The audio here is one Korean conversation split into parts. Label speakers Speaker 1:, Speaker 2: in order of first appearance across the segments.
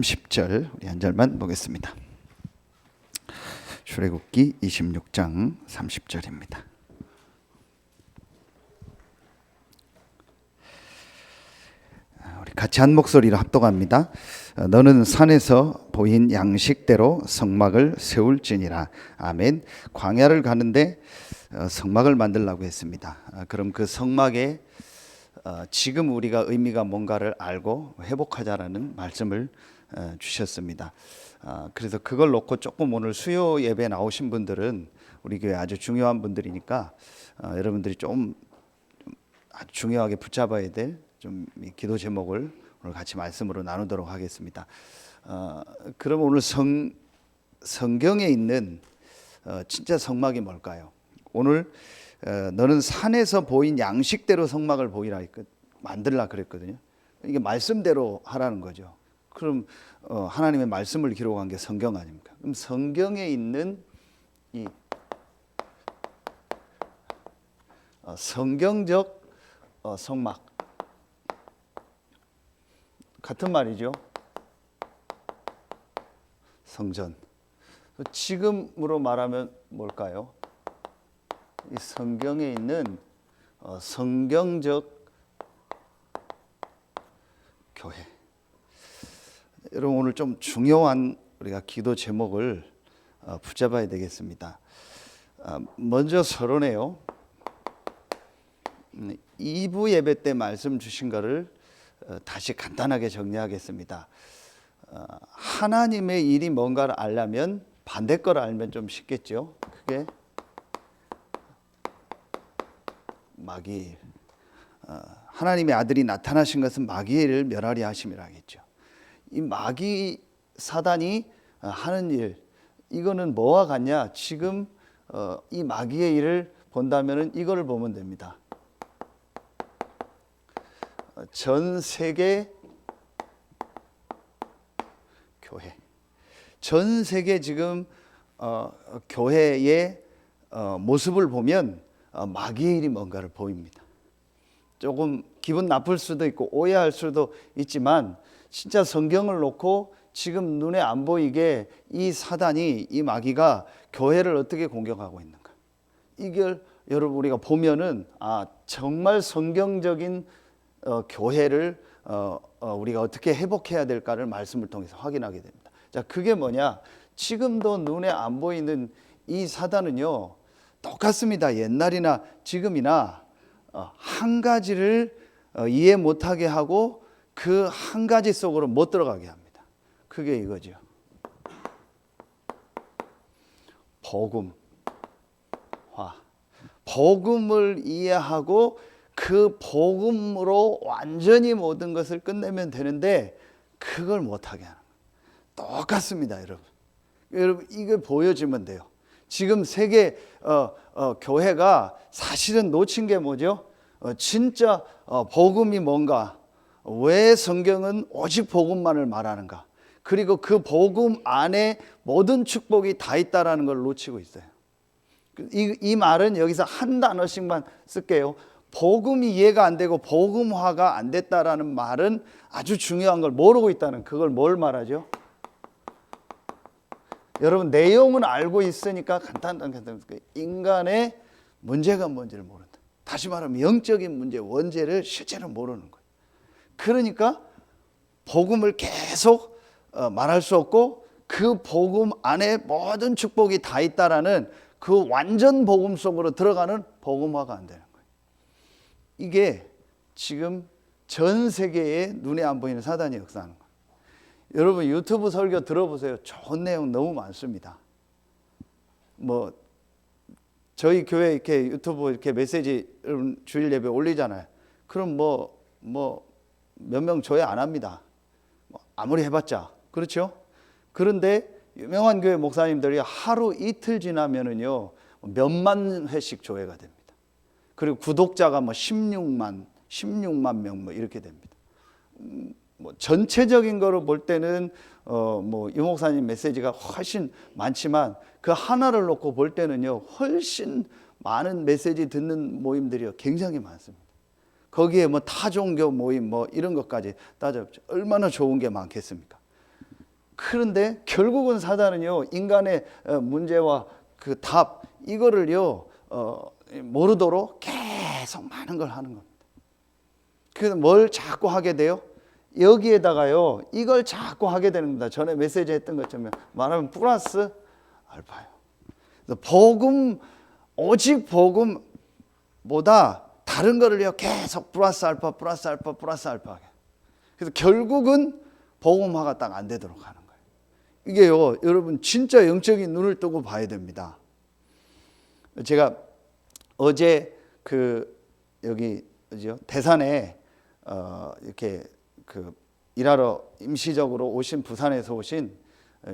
Speaker 1: 10절 우리 한 절만 보겠습니다. 출애굽기 26장 30절입니다. 우리 같이 한 목소리로 합독합니다. 너는 산에서 보인 양식대로 성막을 세울지니라. 아멘. 광야를 가는데 성막을 만들라고 했습니다. 그럼 그 성막에 지금 우리가 의미가 뭔가를 알고 회복하자라는 말씀을 주셨습니다. 그래서 그걸 놓고 조금 오늘 수요 예배 나오신 분들은 우리 교회 아주 중요한 분들이니까 여러분들이 좀 아주 중요하게 붙잡아야 될 좀 기도 제목을 오늘 같이 말씀으로 나누도록 하겠습니다. 그럼 오늘 성경에 있는 진짜 성막이 뭘까요? 오늘 너는 산에서 보인 양식대로 성막을 보이라 만들라 그랬거든요. 이게 말씀대로 하라는 거죠. 그럼 하나님의 말씀을 기록한 게 성경 아닙니까? 그럼 성경에 있는 이 성경적 성막 같은 말이죠. 성전. 지금으로 말하면 뭘까요? 이 성경에 있는 성경적 교회. 여러분 오늘 좀 중요한 우리가 기도 제목을 붙잡아야 되겠습니다. 먼저 서론에요. 2부 예배 때 말씀 주신 거를 다시 간단하게 정리하겠습니다. 하나님의 일이 뭔가를 알려면 반대 거를 알면 좀 쉽겠죠. 그게 마귀의 하나님의 아들이 나타나신 것은 마귀를 멸하리 하심이라 하겠죠. 이 마귀 사단이 하는 일, 이거는 뭐와 같냐? 지금 이 마귀의 일을 본다면은 이거를 보면 됩니다. 전 세계 교회, 전 세계 지금 교회의 모습을 보면 마귀의 일이 뭔가를 보입니다. 조금 기분 나쁠 수도 있고 오해할 수도 있지만 진짜 성경을 놓고 지금 눈에 안 보이게 이 사단이, 이 마귀가 교회를 어떻게 공격하고 있는가, 이걸 여러분 우리가 보면은 정말 성경적인 교회를 우리가 어떻게 회복해야 될까를 말씀을 통해서 확인하게 됩니다. 자, 그게 뭐냐? 지금도 눈에 안 보이는 이 사단은요 똑같습니다. 옛날이나 지금이나 한 가지를 이해 못하게 하고 그 한 가지 속으로 못 들어가게 합니다. 그게 이거죠. 복음화. 복음을 이해하고 그 복음으로 완전히 모든 것을 끝내면 되는데 그걸 못하게 하는 거예요. 똑같습니다, 여러분. 여러분 이걸 보여주면 돼요. 지금 세계 교회가 사실은 놓친 게 뭐죠? 진짜 복음이 뭔가, 왜 성경은 오직 복음만을 말하는가, 그리고 그 복음 안에 모든 축복이 다 있다라는 걸 놓치고 있어요. 이 말은 여기서 한 단어씩만 쓸게요. 복음이 이해가 안 되고 복음화가 안 됐다라는 말은 아주 중요한 걸 모르고 있다는, 그걸 뭘 말하죠? 여러분 내용은 알고 있으니까 간단한 인간의 문제가 뭔지를 모른다. 다시 말하면 영적인 문제, 원죄를 실제로 모르는 거예요. 그러니까 복음을 계속 말할 수 없고 그 복음 안에 모든 축복이 다 있다라는 그 완전 복음 속으로 들어가는 복음화가 안 되는 거예요. 이게 지금 전 세계에 눈에 안 보이는 사단이 역사하는 거예요. 여러분 유튜브 설교 들어보세요. 좋은 내용 너무 많습니다. 뭐 저희 교회 이렇게 유튜브 이렇게 메시지 주일 예배 올리잖아요. 그럼 몇 명 조회 안 합니다. 아무리 해봤자. 그렇죠? 그런데 유명한 교회 목사님들이 하루 이틀 지나면은요 몇만 회씩 조회가 됩니다. 그리고 구독자가 16만 명 이렇게 됩니다. 전체적인 거로 볼 때는 유 목사님 메시지가 훨씬 많지만 그 하나를 놓고 볼 때는요 훨씬 많은 메시지 듣는 모임들이 굉장히 많습니다. 거기에 타 종교 모임 이런 것까지 따져 얼마나 좋은 게 많겠습니까? 그런데 결국은 사단은요, 인간의 문제와 그 답 이거를요 모르도록 계속 많은 걸 하는 겁니다. 그래서 뭘 자꾸 하게 돼요? 여기에다가요 이걸 자꾸 하게 되는 겁니다. 전에 메시지 했던 것처럼 말하면 플러스 알파요. 그래서 복음, 오직 복음보다 다른 거를요 계속 플러스 알파 플러스 알파 플러스 알파 하게. 그래서 결국은 복음화가 딱 안 되도록 하는 거예요. 이게요 여러분 진짜 영적인 눈을 뜨고 봐야 됩니다. 제가 어제 여기 대산에 이렇게 일하러 임시적으로 오신, 부산에서 오신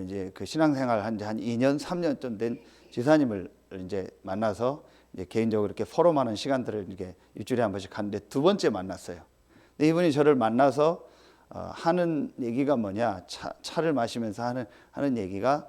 Speaker 1: 이제 신앙생활 한 2년 3년쯤 된 지사님을 이제 만나서 이제 개인적으로 이렇게 포럼하는 시간들을 이렇게 일주일에 한 번씩 하는데 두 번째 만났어요. 근데 이분이 저를 만나서 하는 얘기가 뭐냐, 차를 마시면서 하는 얘기가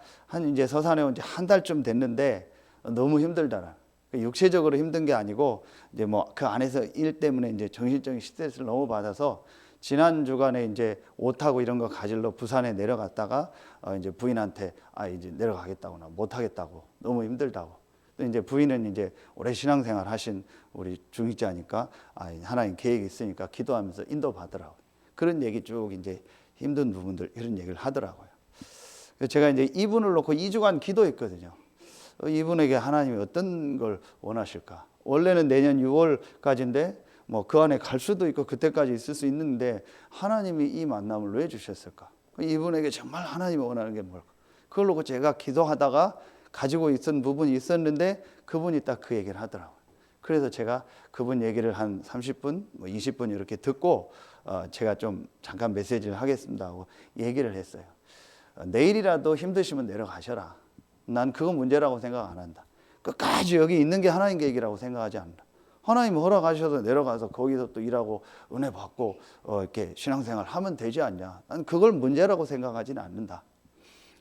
Speaker 1: 이제 서산에 온 지 한 달쯤 됐는데 너무 힘들더라. 육체적으로 힘든 게 아니고 이제 뭐 그 안에서 일 때문에 이제 정신적인 스트레스를 너무 받아서 지난 주간에 이제 옷하고 이런 거 가지러 부산에 내려갔다가 이제 부인한테 이제 내려가겠다고나 못 하겠다고, 너무 힘들다고. 또 이제 부인은 이제 오래 신앙생활 하신 우리 중직자니까 하나님 계획이 있으니까 기도하면서 인도받으라고. 그런 얘기 쭉 이제 힘든 부분들 이런 얘기를 하더라고요. 그래서 제가 이제 이분을 놓고 2주간 기도했거든요. 이분에게 하나님이 어떤 걸 원하실까? 원래는 내년 6월까지인데 뭐 그 안에 갈 수도 있고 그때까지 있을 수 있는데 하나님이 이 만남을 왜 주셨을까? 이분에게 정말 하나님이 원하는 게 뭘까? 그걸 놓고 제가 기도하다가 가지고 있던 부분이 있었는데 그분이 딱 그 얘기를 하더라고요. 그래서 제가 그분 얘기를 한 30분, 뭐 20분 이렇게 듣고 제가 좀 잠깐 메시지를 하겠습니다 하고 얘기를 했어요. 내일이라도 힘드시면 내려가셔라. 난 그거 문제라고 생각 안 한다. 끝까지 여기 있는 게 하나님 계획이라고 생각하지 않는다. 하나님 허락하셔서 내려가서 거기서 또 일하고 은혜 받고 이렇게 신앙생활 하면 되지 않냐. 난 그걸 문제라고 생각하지는 않는다.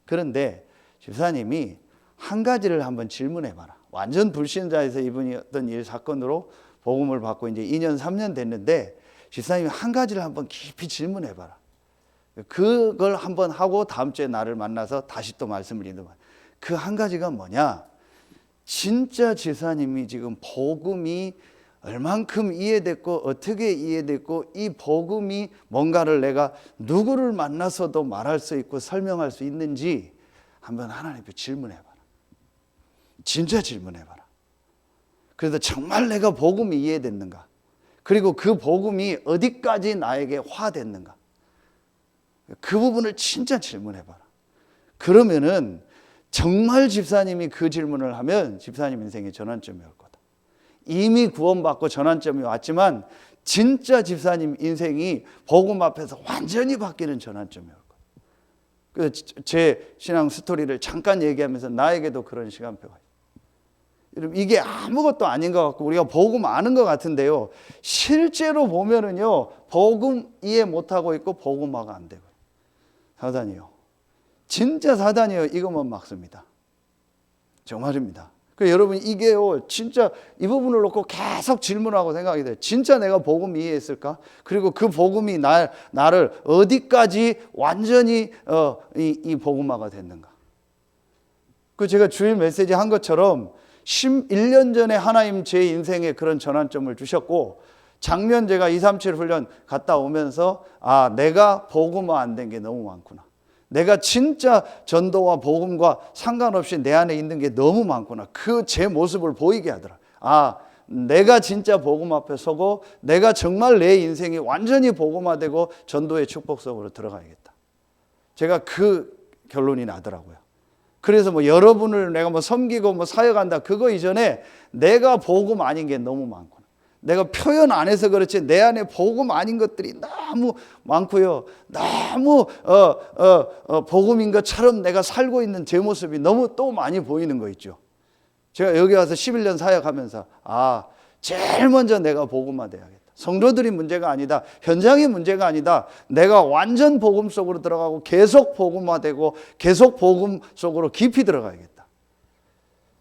Speaker 1: 그런데 집사님이 한 가지를 한번 질문해 봐라. 완전 불신자에서 이분이 어떤 일 사건으로 복음을 받고 이제 2년 3년 됐는데 집사님이 한 가지를 한번 깊이 질문해 봐라. 그걸 한번 하고 다음 주에 나를 만나서 다시 또 말씀을 드리는 그 한 가지가 뭐냐? 진짜 집사님이 지금 복음이 얼만큼 이해됐고 어떻게 이해됐고 이 복음이 뭔가를 내가 누구를 만나서도 말할 수 있고 설명할 수 있는지 한번 하나님께 질문해봐라. 진짜 질문해봐라. 그래서 정말 내가 복음이 이해됐는가? 그리고 그 복음이 어디까지 나에게 화됐는가? 그 부분을 진짜 질문해봐라. 그러면은 정말 집사님이 그 질문을 하면 집사님 인생의 전환점이 올 거다. 이미 구원받고 전환점이 왔지만 진짜 집사님 인생이 복음 앞에서 완전히 바뀌는 전환점이 올 거다. 그래서 제 신앙 스토리를 잠깐 얘기하면서 나에게도 그런 시간표가 있어요. 여러분 이게 아무것도 아닌 것 같고 우리가 복음 아는 것 같은데요. 실제로 보면은요. 복음 이해 못하고 있고 복음화가 안 되고 사단이요. 진짜 사단이요. 이것만 막습니다. 정말입니다. 그래서 여러분 이게요. 진짜 이 부분을 놓고 계속 질문하고 생각이 돼요. 진짜 내가 복음 이해했을까? 그리고 그 복음이 나를 어디까지 완전히 이 복음화가 됐는가? 그 제가 주일 메시지 한 것처럼 1년 전에 하나님 제 인생에 그런 전환점을 주셨고 작년 제가 237 훈련 갔다 오면서 내가 복음화 안 된 게 너무 많구나. 내가 진짜 전도와 복음과 상관없이 내 안에 있는 게 너무 많구나. 그 제 모습을 보이게 하더라. 내가 진짜 복음 앞에 서고 내가 정말 내 인생이 완전히 복음화되고 전도의 축복 속으로 들어가야겠다. 제가 그 결론이 나더라고요. 그래서 뭐 여러분을 내가 뭐 섬기고 뭐 사역한다 그거 이전에 내가 복음 아닌 게 너무 많구나. 내가 표현 안 해서 그렇지 내 안에 복음 아닌 것들이 너무 많고요. 너무 복음인 것처럼 내가 살고 있는 제 모습이 너무 또 많이 보이는 거 있죠. 제가 여기 와서 11년 사역하면서 제일 먼저 내가 복음화 돼야겠다. 성도들이 문제가 아니다. 현장이 문제가 아니다. 내가 완전 복음 속으로 들어가고 계속 복음화되고 계속 복음 속으로 깊이 들어가야겠다.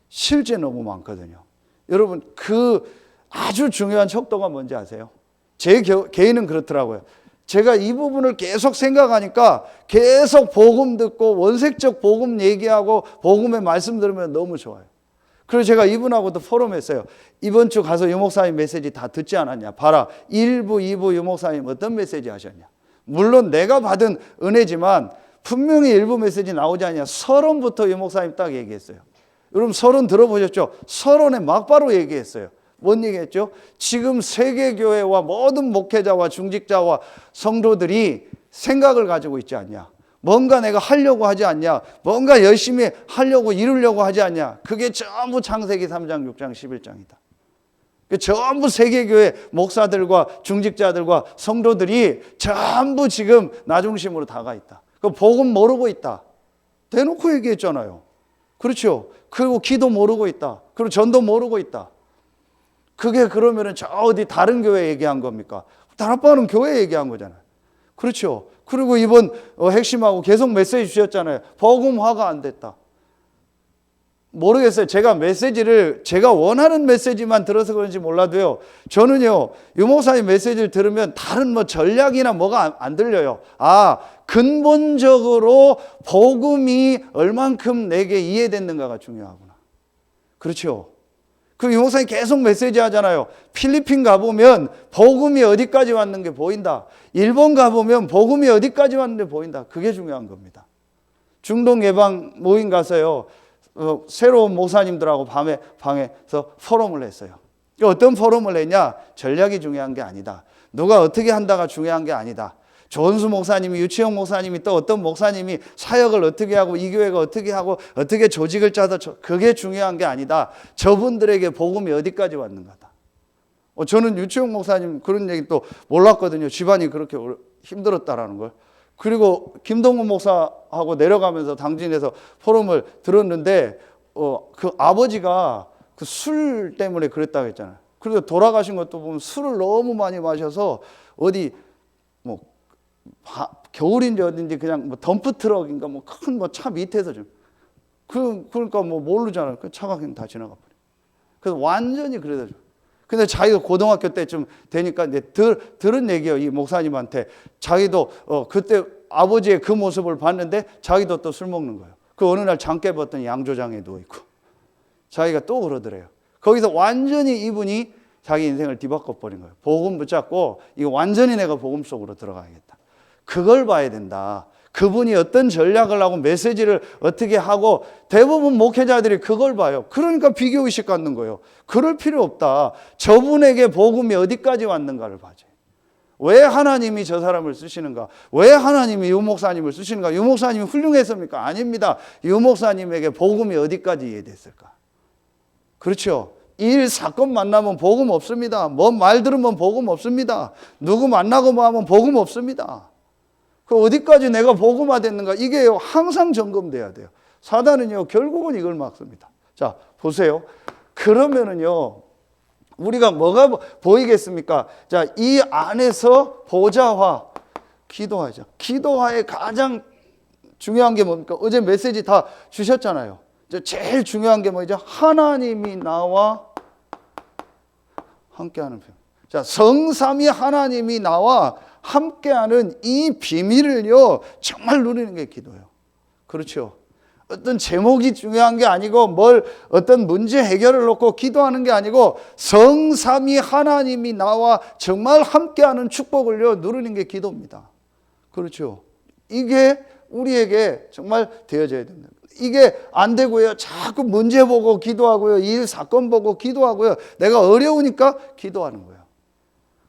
Speaker 1: 실제 너무 많거든요. 여러분 그 아주 중요한 척도가 뭔지 아세요? 제 개인은 그렇더라고요. 제가 이 부분을 계속 생각하니까 계속 복음 듣고 원색적 복음 얘기하고 복음의 말씀 들으면 너무 좋아요. 그래서 제가 이분하고도 포럼했어요. 이번 주 가서 유 목사님 메시지 다 듣지 않았냐. 봐라. 1부, 2부 유 목사님 어떤 메시지 하셨냐. 물론 내가 받은 은혜지만 분명히 일부 메시지 나오지 않냐. 서론부터 유 목사님 딱 얘기했어요. 여러분 서론 들어보셨죠? 서론에 막바로 얘기했어요. 뭔 얘기했죠? 지금 세계교회와 모든 목회자와 중직자와 성도들이 생각을 가지고 있지 않냐. 뭔가 내가 하려고 하지 않냐. 뭔가 열심히 하려고 이루려고 하지 않냐. 그게 전부 창세기 3장, 6장, 11장이다. 전부 세계교회 목사들과 중직자들과 성도들이 전부 지금 나 중심으로 다가 있다. 그 복음 모르고 있다. 대놓고 얘기했잖아요. 그렇죠. 그리고 기도 모르고 있다. 그리고 전도 모르고 있다. 그게 그러면은 저 어디 다른 교회 얘기한 겁니까? 다락방은 교회 얘기한 거잖아요. 그렇죠. 그리고 이번 핵심하고 계속 메시지 주셨잖아요. 복음화가 안 됐다. 모르겠어요. 제가 메시지를 제가 원하는 메시지만 들어서 그런지 몰라도요. 저는요. 유 목사님 메시지를 들으면 다른 뭐 전략이나 뭐가 안 들려요. 아, 근본적으로 복음이 얼만큼 내게 이해됐는가가 중요하구나. 그렇죠. 그 유 목사님 계속 메시지 하잖아요. 필리핀 가보면 복음이 어디까지 왔는 게 보인다. 일본 가보면 복음이 어디까지 왔는데 보인다. 그게 중요한 겁니다. 중동 예방 모임 가서요. 새로운 목사님들하고 방에서 포럼을 했어요. 어떤 포럼을 했냐? 전략이 중요한 게 아니다. 누가 어떻게 한다가 중요한 게 아니다. 조은수 목사님이, 유치영 목사님이 또 어떤 목사님이 사역을 어떻게 하고 이 교회가 어떻게 하고 어떻게 조직을 짜서 그게 중요한 게 아니다. 저분들에게 복음이 어디까지 왔는가다. 저는 유치영 목사님 그런 얘기 또 몰랐거든요. 집안이 그렇게 힘들었다라는 걸. 그리고 김동훈 목사하고 내려가면서 당진에서 포럼을 들었는데 그 아버지가 그 술 때문에 그랬다고 했잖아요. 그리고 돌아가신 것도 보면 술을 너무 많이 마셔서 어디 뭐 겨울인지 어딘지 그냥 뭐 덤프 트럭인가 뭐 큰 뭐 차 밑에서 좀 그러니까 뭐 모르잖아요. 그 차가 그냥 다 지나가 버려. 그래서 완전히 그래서. 근데 자기가 고등학교 때쯤 되니까 이제 들은 얘기예요. 이 목사님한테 자기도 그때 아버지의 그 모습을 봤는데 자기도 또 술 먹는 거예요. 그 어느 날 장 깨봤더니 양조장에 누워 있고 자기가 또 그러더래요. 거기서 완전히 이분이 자기 인생을 뒤바꿔 버린 거예요. 복음 붙잡고 이거 완전히 내가 복음 속으로 들어가야겠다. 그걸 봐야 된다. 그분이 어떤 전략을 하고 메시지를 어떻게 하고 대부분 목회자들이 그걸 봐요. 그러니까 비교의식 갖는 거예요. 그럴 필요 없다. 저분에게 복음이 어디까지 왔는가를 봐야지. 왜 하나님이 저 사람을 쓰시는가? 왜 하나님이 유 목사님을 쓰시는가? 유 목사님이 훌륭했습니까? 아닙니다. 유 목사님에게 복음이 어디까지 이해됐을까? 그렇죠. 일 사건 만나면 복음 없습니다. 뭔 말 들으면 복음 없습니다. 누구 만나고 뭐 하면 복음 없습니다. 그 어디까지 내가 복음화 됐는가? 이게 항상 점검돼야 돼요. 사단은요, 결국은 이걸 막습니다. 자, 보세요. 그러면은요, 우리가 뭐가 보이겠습니까? 자, 이 안에서 보좌화, 기도하죠. 기도화의 가장 중요한 게 뭡니까? 어제 메시지 다 주셨잖아요. 제일 중요한 게 뭐죠? 하나님이 나와 함께하는 편. 자, 성삼위 하나님이 나와 함께하는 이 비밀을요 정말 누리는 게 기도예요. 그렇죠. 어떤 제목이 중요한 게 아니고 어떤 문제 해결을 놓고 기도하는 게 아니고 성삼위 하나님이 나와 정말 함께하는 축복을요 누리는 게 기도입니다. 그렇죠. 이게 우리에게 정말 되어져야 됩니다. 이게 안 되고요. 자꾸 문제 보고 기도하고요. 일 사건 보고 기도하고요. 내가 어려우니까 기도하는 거예요.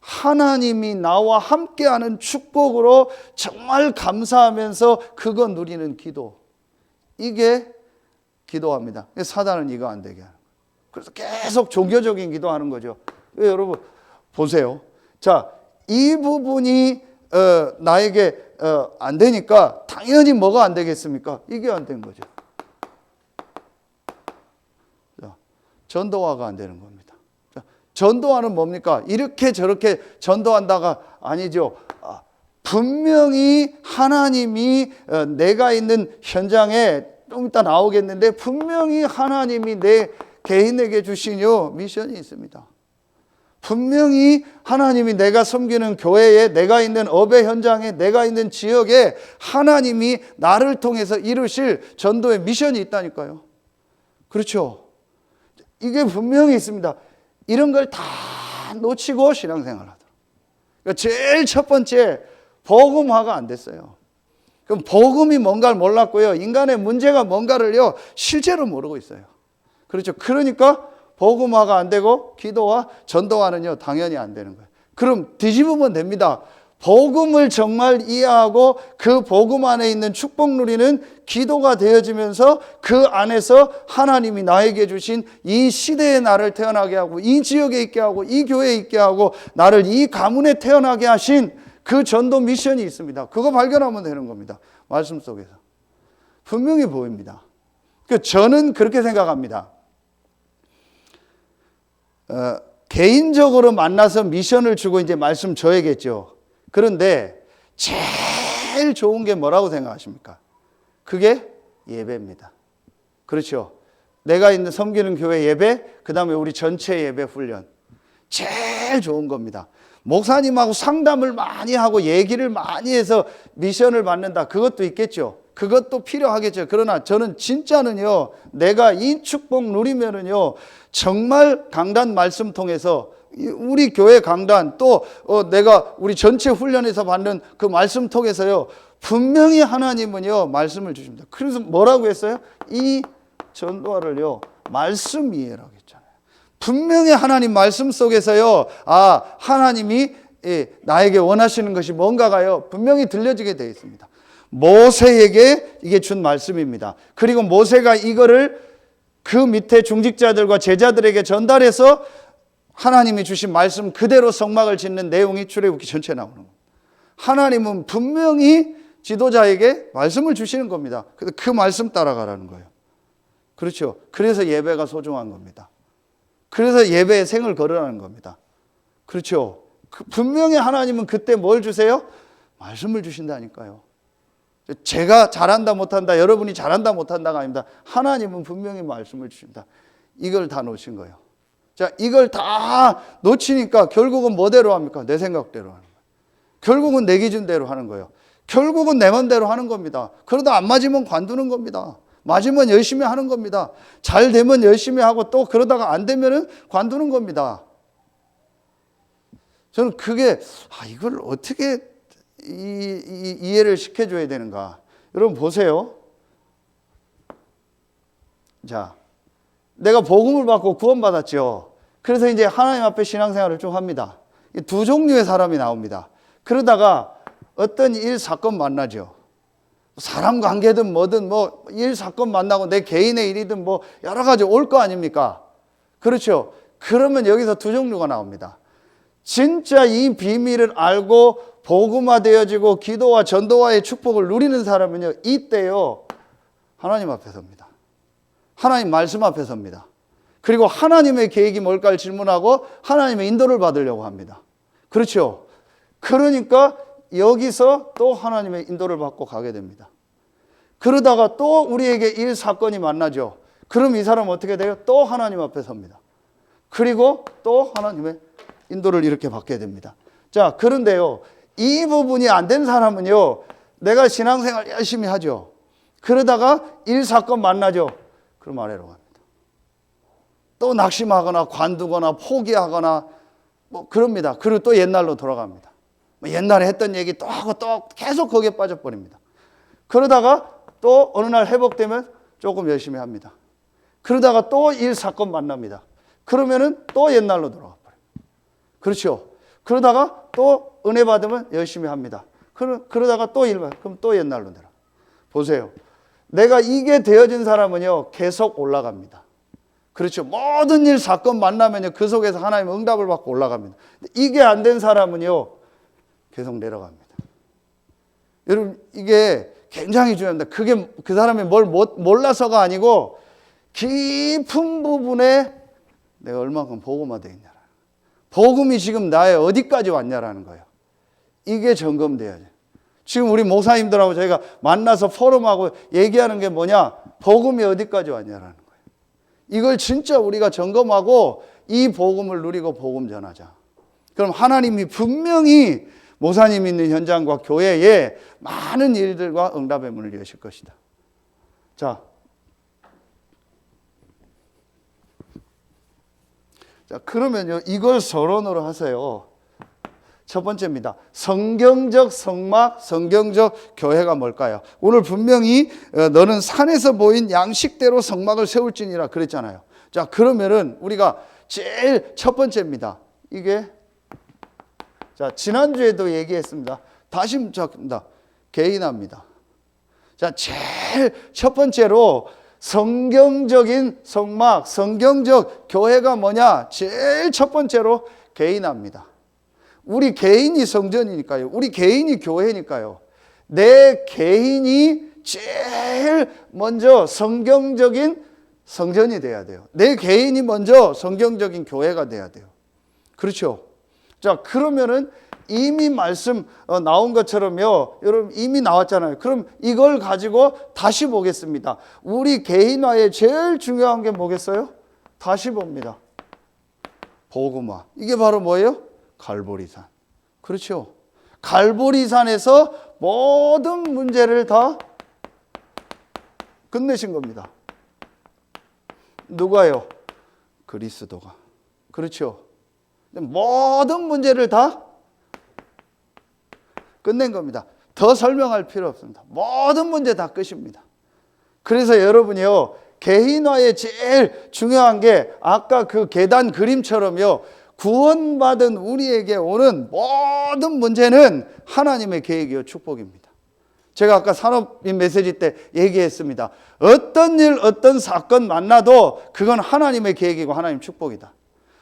Speaker 1: 하나님이 나와 함께하는 축복으로 정말 감사하면서 그거 누리는 기도. 이게 기도합니다. 사단은 이거 안 되게 하는 거예요. 그래서 계속 종교적인 기도하는 거죠. 여러분 보세요. 자, 이 부분이 나에게 안 되니까 당연히 뭐가 안 되겠습니까? 이게 안 된 거죠. 자, 전도화가 안 되는 겁니다. 전도하는 뭡니까? 이렇게 저렇게 전도한다가 아니죠. 분명히 하나님이 내가 있는 현장에 좀 이따 나오겠는데 분명히 하나님이 내 개인에게 주신 미션이 있습니다. 분명히 하나님이 내가 섬기는 교회에, 내가 있는 업의 현장에, 내가 있는 지역에 하나님이 나를 통해서 이루실 전도의 미션이 있다니까요. 그렇죠? 이게 분명히 있습니다. 이런 걸 다 놓치고 신앙생활을 하더라고요. 그러니까 제일 첫 번째, 복음화가 안 됐어요. 그럼 복음이 뭔가를 몰랐고요. 인간의 문제가 뭔가를요, 실제로 모르고 있어요. 그렇죠? 그러니까 복음화가 안 되고 기도와 전도화는요, 당연히 안 되는 거예요. 그럼 뒤집으면 됩니다. 복음을 정말 이해하고 그 복음 안에 있는 축복 누리는 기도가 되어지면서 그 안에서 하나님이 나에게 주신 이 시대에 나를 태어나게 하고 이 지역에 있게 하고 이 교회에 있게 하고 나를 이 가문에 태어나게 하신 그 전도 미션이 있습니다. 그거 발견하면 되는 겁니다. 말씀 속에서. 분명히 보입니다. 저는 그렇게 생각합니다. 개인적으로 만나서 미션을 주고 이제 말씀 줘야겠죠. 그런데 제일 좋은 게 뭐라고 생각하십니까? 그게 예배입니다. 그렇죠. 내가 있는 섬기는 교회 예배, 그 다음에 우리 전체 예배 훈련. 제일 좋은 겁니다. 목사님하고 상담을 많이 하고 얘기를 많이 해서 미션을 받는다. 그것도 있겠죠. 그것도 필요하겠죠. 그러나 저는 진짜는요, 내가 이 축복 누리면은요, 정말 강단 말씀 통해서 우리 교회 강단 또 내가 우리 전체 훈련에서 받는 그 말씀 통해서요, 분명히 하나님은요, 말씀을 주십니다. 그래서 뭐라고 했어요? 이 전도화를요, 말씀 이해라고 했잖아요. 분명히 하나님 말씀 속에서요, 하나님이 나에게 원하시는 것이 뭔가가요, 분명히 들려지게 되어 있습니다. 모세에게 이게 준 말씀입니다. 그리고 모세가 이거를 그 밑에 중직자들과 제자들에게 전달해서 하나님이 주신 말씀 그대로 성막을 짓는 내용이 출애굽기 전체에 나오는 겁니다. 하나님은 분명히 지도자에게 말씀을 주시는 겁니다. 그 말씀 따라가라는 거예요. 그렇죠. 그래서 예배가 소중한 겁니다. 그래서 예배에 생을 걸으라는 겁니다. 그렇죠. 분명히 하나님은 그때 뭘 주세요? 말씀을 주신다니까요. 제가 잘한다 못한다, 여러분이 잘한다 못한다가 아닙니다. 하나님은 분명히 말씀을 주신다. 이걸 다 놓친 거예요. 자, 이걸 다 놓치니까 결국은 뭐대로 합니까? 내 생각대로 하는 거예요. 결국은 내 기준대로 하는 거예요. 결국은 내 맘대로 하는 겁니다. 그러다 안 맞으면 관두는 겁니다. 맞으면 열심히 하는 겁니다. 잘 되면 열심히 하고 또 그러다가 안 되면은 관두는 겁니다. 저는 그게 이걸 어떻게 이해를 시켜줘야 되는가. 여러분 보세요. 자, 내가 복음을 받고 구원받았죠. 그래서 이제 하나님 앞에 신앙생활을 쭉 합니다. 두 종류의 사람이 나옵니다. 그러다가 어떤 일, 사건 만나죠. 사람 관계든 뭐든 일, 사건 만나고 내 개인의 일이든 여러 가지 올 거 아닙니까? 그렇죠. 그러면 여기서 두 종류가 나옵니다. 진짜 이 비밀을 알고 복음화되어지고 기도와 전도와의 축복을 누리는 사람은요, 이때요, 하나님 앞에 섭니다. 하나님 말씀 앞에 섭니다. 그리고 하나님의 계획이 뭘까를 질문하고 하나님의 인도를 받으려고 합니다. 그렇죠. 그러니까 여기서 또 하나님의 인도를 받고 가게 됩니다. 그러다가 또 우리에게 일, 사건이 만나죠. 그럼 이 사람은 어떻게 돼요? 또 하나님 앞에 섭니다. 그리고 또 하나님의 인도를 이렇게 받게 됩니다. 자, 그런데요, 이 부분이 안 된 사람은요, 내가 신앙생활 열심히 하죠. 그러다가 일, 사건 만나죠. 그럼 아래로 갑니다. 또 낙심하거나 관두거나 포기하거나 그럽니다. 그리고 또 옛날로 돌아갑니다. 옛날에 했던 얘기 또 하고 또 계속 거기에 빠져버립니다. 그러다가 또 어느 날 회복되면 조금 열심히 합니다. 그러다가 또 일, 사건 만납니다. 그러면은 또 옛날로 돌아가 버려요. 그렇죠. 그러다가 또 은혜 받으면 열심히 합니다. 그러다가 또 일, 그럼 또 옛날로 내려. 보세요. 내가 이게 되어진 사람은요, 계속 올라갑니다. 그렇죠. 모든 일, 사건 만나면요, 그 속에서 하나님의 응답을 받고 올라갑니다. 이게 안 된 사람은요, 계속 내려갑니다. 여러분, 이게 굉장히 중요합니다. 그게 그 사람이 뭘 몰라서가 아니고 깊은 부분에 내가 얼마큼 복음화되어 있냐. 복음이 지금 나의 어디까지 왔냐라는 거예요. 이게 점검돼야죠. 지금 우리 목사님들하고 저희가 만나서 포럼하고 얘기하는 게 뭐냐? 복음이 어디까지 왔냐라는 거예요. 이걸 진짜 우리가 점검하고 이 복음을 누리고 복음 전하자. 그럼 하나님이 분명히 목사님 있는 현장과 교회에 많은 일들과 응답의 문을 여실 것이다. 자, 그러면요, 이걸 서론으로 하세요. 첫 번째입니다. 성경적 성막, 성경적 교회가 뭘까요? 오늘 분명히 너는 산에서 보인 양식대로 성막을 세울지니라 그랬잖아요. 자, 그러면은 우리가 제일 첫 번째입니다. 이게, 자, 지난주에도 얘기했습니다. 다시 묻습니다. 개인화입니다. 자, 제일 첫 번째로 성경적인 성막, 성경적 교회가 뭐냐? 제일 첫 번째로 개인화입니다. 우리 개인이 성전이니까요. 우리 개인이 교회니까요. 내 개인이 제일 먼저 성경적인 성전이 돼야 돼요. 내 개인이 먼저 성경적인 교회가 돼야 돼요. 그렇죠? 자, 그러면은 이미 말씀 나온 것처럼요. 여러분 이미 나왔잖아요. 그럼 이걸 가지고 다시 보겠습니다. 우리 개인화에 제일 중요한 게 뭐겠어요? 다시 봅니다. 복음화. 이게 바로 뭐예요? 갈보리산. 그렇죠? 갈보리산에서 모든 문제를 다 끝내신 겁니다. 누가요? 그리스도가. 그렇죠? 모든 문제를 다 끝낸 겁니다. 더 설명할 필요 없습니다. 모든 문제 다 끝입니다. 그래서 여러분이요, 개인화에 제일 중요한 게 아까 그 계단 그림처럼요, 구원받은 우리에게 오는 모든 문제는 하나님의 계획이요 축복입니다. 제가 아까 산업인 메시지 때 얘기했습니다. 어떤 일, 어떤 사건 만나도 그건 하나님의 계획이고 하나님 축복이다.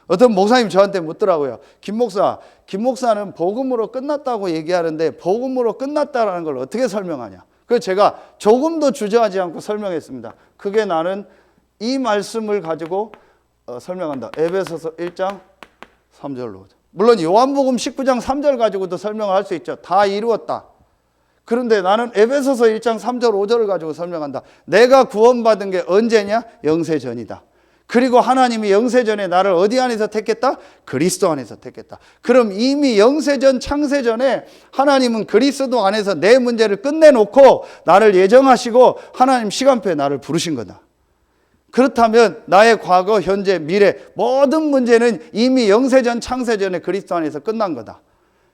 Speaker 1: 어떤 목사님 저한테 묻더라고요. 김 목사는 복음으로 끝났다고 얘기하는데 복음으로 끝났다라는 걸 어떻게 설명하냐. 그래서 제가 조금도 주저하지 않고 설명했습니다. 그게 나는 이 말씀을 가지고 설명한다. 에베소서 1장 3절로. 물론 요한복음 19장 3절 가지고도 설명을 할 수 있죠. 다 이루었다. 그런데 나는 에베소서 1장 3절 5절을 가지고 설명한다. 내가 구원받은 게 언제냐? 영세 전이다. 그리고 하나님이 영세전에 나를 어디 안에서 택했다? 그리스도 안에서 택했다. 그럼 이미 영세전 창세전에 하나님은 그리스도 안에서 내 문제를 끝내놓고 나를 예정하시고 하나님 시간표에 나를 부르신 거다. 그렇다면 나의 과거, 현재, 미래 모든 문제는 이미 영세전 창세전에 그리스도 안에서 끝난 거다.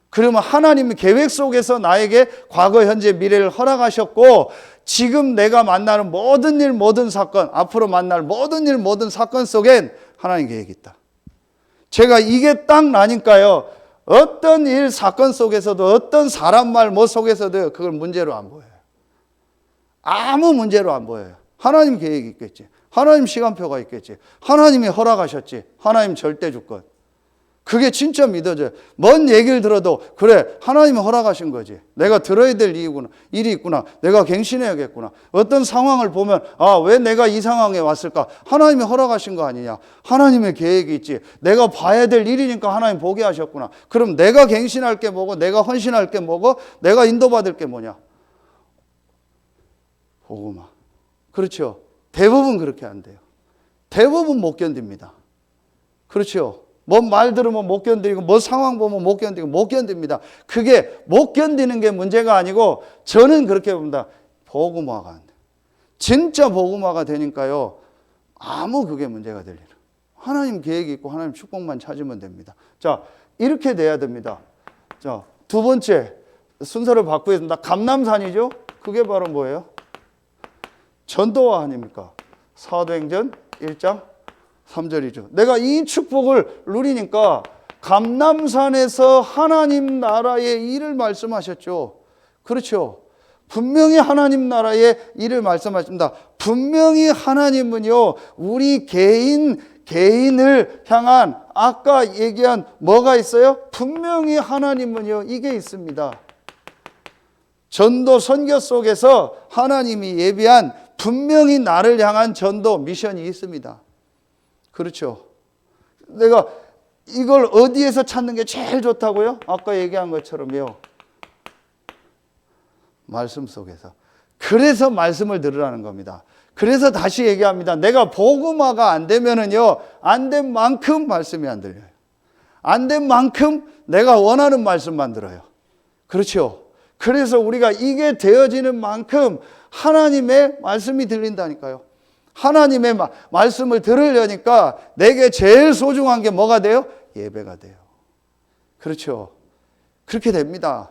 Speaker 1: 그러면 하나님의 계획 속에서 나에게 과거, 현재, 미래를 허락하셨고 지금 내가 만나는 모든 일, 모든 사건, 앞으로 만날 모든 일, 모든 사건 속엔 하나님 계획이 있다. 제가 이게 딱 나니까요. 어떤 일, 사건 속에서도 어떤 사람 말, 뭐 속에서도 그걸 문제로 안 보여요. 아무 문제로 안 보여요. 하나님 계획이 있겠지. 하나님 시간표가 있겠지. 하나님이 허락하셨지. 하나님 절대 주권. 그게 진짜 믿어져요. 뭔 얘기를 들어도 그래 하나님이 허락하신 거지. 내가 들어야 될 일이 있구나. 내가 갱신해야겠구나. 어떤 상황을 보면 왜 내가 이 상황에 왔을까? 하나님이 허락하신 거 아니냐. 하나님의 계획이 있지. 내가 봐야 될 일이니까 하나님 보게 하셨구나. 그럼 내가 갱신할 게 뭐고 내가 헌신할 게 뭐고 내가 인도받을 게 뭐냐. 복음화. 그렇죠. 대부분 그렇게 안 돼요. 대부분 못 견딥니다. 그렇죠. 뭔 말 들으면 못 견디고 뭐 상황 보면 못 견디고 못 견딥니다. 그게 못 견디는 게 문제가 아니고 저는 그렇게 봅니다. 복음화가 안 돼요. 진짜 복음화가 되니까요. 아무 그게 문제가 될 일은. 하나님 계획이 있고 하나님 축복만 찾으면 됩니다. 자, 이렇게 돼야 됩니다. 자, 두 번째 순서를 바꾸겠습니다. 감람산이죠. 그게 바로 뭐예요? 전도화 아닙니까? 사도행전 1장 3절이죠. 내가 이 축복을 누리니까 감람산에서 하나님 나라의 일을 말씀하셨죠. 그렇죠. 분명히 하나님 나라의 일을 말씀하십니다. 분명히 하나님은요, 우리 개인을 향한 아까 얘기한 뭐가 있어요? 분명히 하나님은요, 이게 있습니다. 전도 선교 속에서 하나님이 예비한 분명히 나를 향한 전도 미션이 있습니다. 그렇죠. 내가 이걸 어디에서 찾는 게 제일 좋다고요? 아까 얘기한 것처럼요. 말씀 속에서. 그래서 말씀을 들으라는 겁니다. 그래서 다시 얘기합니다. 내가 복음화가 안 되면은요, 안 된 만큼 말씀이 안 들려요. 안 된 만큼 내가 원하는 말씀만 들어요. 그렇죠? 그래서 우리가 이게 되어지는 만큼 하나님의 말씀이 들린다니까요. 하나님의 말씀을 들으려니까 내게 제일 소중한 게 뭐가 돼요? 예배가 돼요. 그렇죠? 그렇게 됩니다.